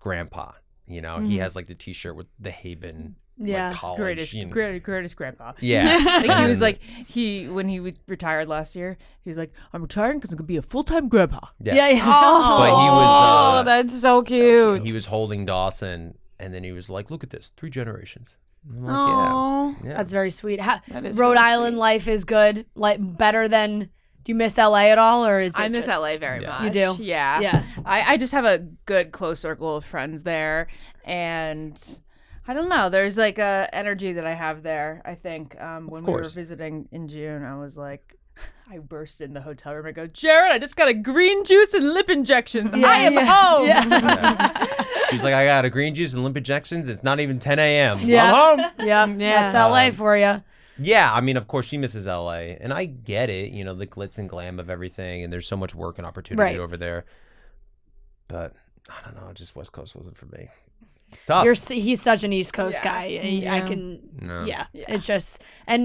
grandpa. You know, he has like the T-shirt with the Haibon like, college. Greatest grandpa. Yeah. Like he was like, when he retired last year, he was like, I'm retiring because I'm going to be a full-time grandpa. Yeah. Oh, but he was, that's so cute. He was holding Dawson, and then he was like, look at this, 3 generations. I'm like, yeah. That's very sweet. That is Rhode very Island sweet. life is good, like better than. Do you miss LA at all, or is it? I miss LA very much. You do? Yeah. Yeah. I just have a good close circle of friends there, and I don't know. There's like a energy that I have there. I think when we were visiting in June, I was like, I burst in the hotel room and go, Jared, I just got a green juice and lip injections. I am home. Yeah. She's like, I got a green juice and lip injections. It's not even 10 a.m. Yeah. I'm home. Yeah. That's LA for you. Yeah, I mean, of course, she misses LA, and I get it, you know, the glitz and glam of everything, and there's so much work and opportunity over there. But I don't know, just West Coast wasn't for me. It's tough. He's such an East Coast guy. I can, it's just,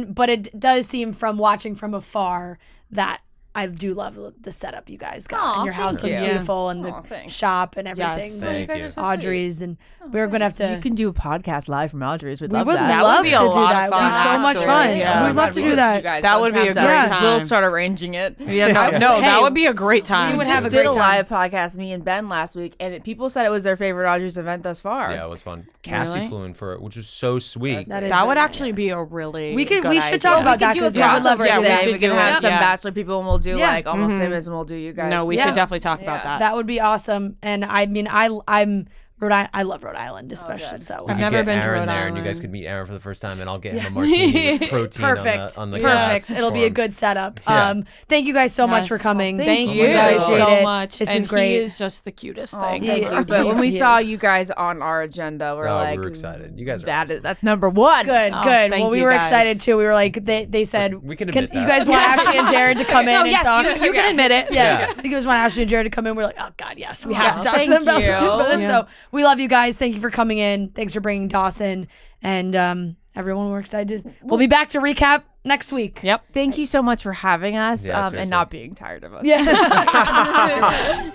but it does seem from watching from afar that I do love the setup you guys got. Aw, And your house looks thank you. beautiful, and Aw, the thanks. shop and everything. Yes. Thank you. Audrey's, and we're going to have to. You can do a podcast live from Audrey's. We'd We love would that. love be to a do lot that. of It would be fun, so much actually. fun. Yeah. We'd love to do that. That would be a great time. We'll start arranging it. Yeah, no, Hey, that would be a great time. we would We have just a did great a time. live podcast, me and Ben, last week, and people said it was their favorite Audrey's event thus far. Yeah, it was fun. Cassie Really? flew in for it, which was so sweet. That is That would very actually nice. be a really We could. good We should idea. talk about that do a because I would love to crossover do day. that. We should can do have it. some Yeah. Bachelor people, and we'll do Yeah. like almost famous, and we'll do you guys. No, we Yeah. should definitely talk about that. That would be awesome. And I mean, I'm I love Rhode Island, especially. So We I've could never get been to Aaron Rhode there, and you guys Island. could meet Aaron for the first time, and I'll get him a martini with protein perfect. on the Perfect. glass It'll be for a him. good setup. Yeah. Thank you guys so much Yes. for coming. Thank you. you guys Appreciate so it. much. This and is great. He is just the cutest thing. thank ever. you. But when we He saw is. you guys on our agenda, we're Oh, like, we were excited. You guys are awesome. that's number one. Good, Oh, good. thank Well, we you were guys. excited too. We were like, they said, we can can admit you that. guys want Ashley and Jared to come in No, and yes, talk? you can admit it. Yeah. You guys want Ashley and Jared to come in? We're like, oh God, yes, we have to talk to thank them about you. this. Yeah. So we love you guys. Thank you for coming in. Thanks for bringing Dawson and everyone. We're excited. We'll be back to recap next week. Yep. Thank you so much for having us Yeah, and seriously. not being tired of us. Yeah.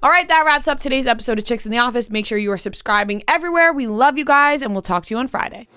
All right, that wraps up today's episode of Chicks in the Office. Make sure you are subscribing everywhere. We love you guys, and we'll talk to you on Friday.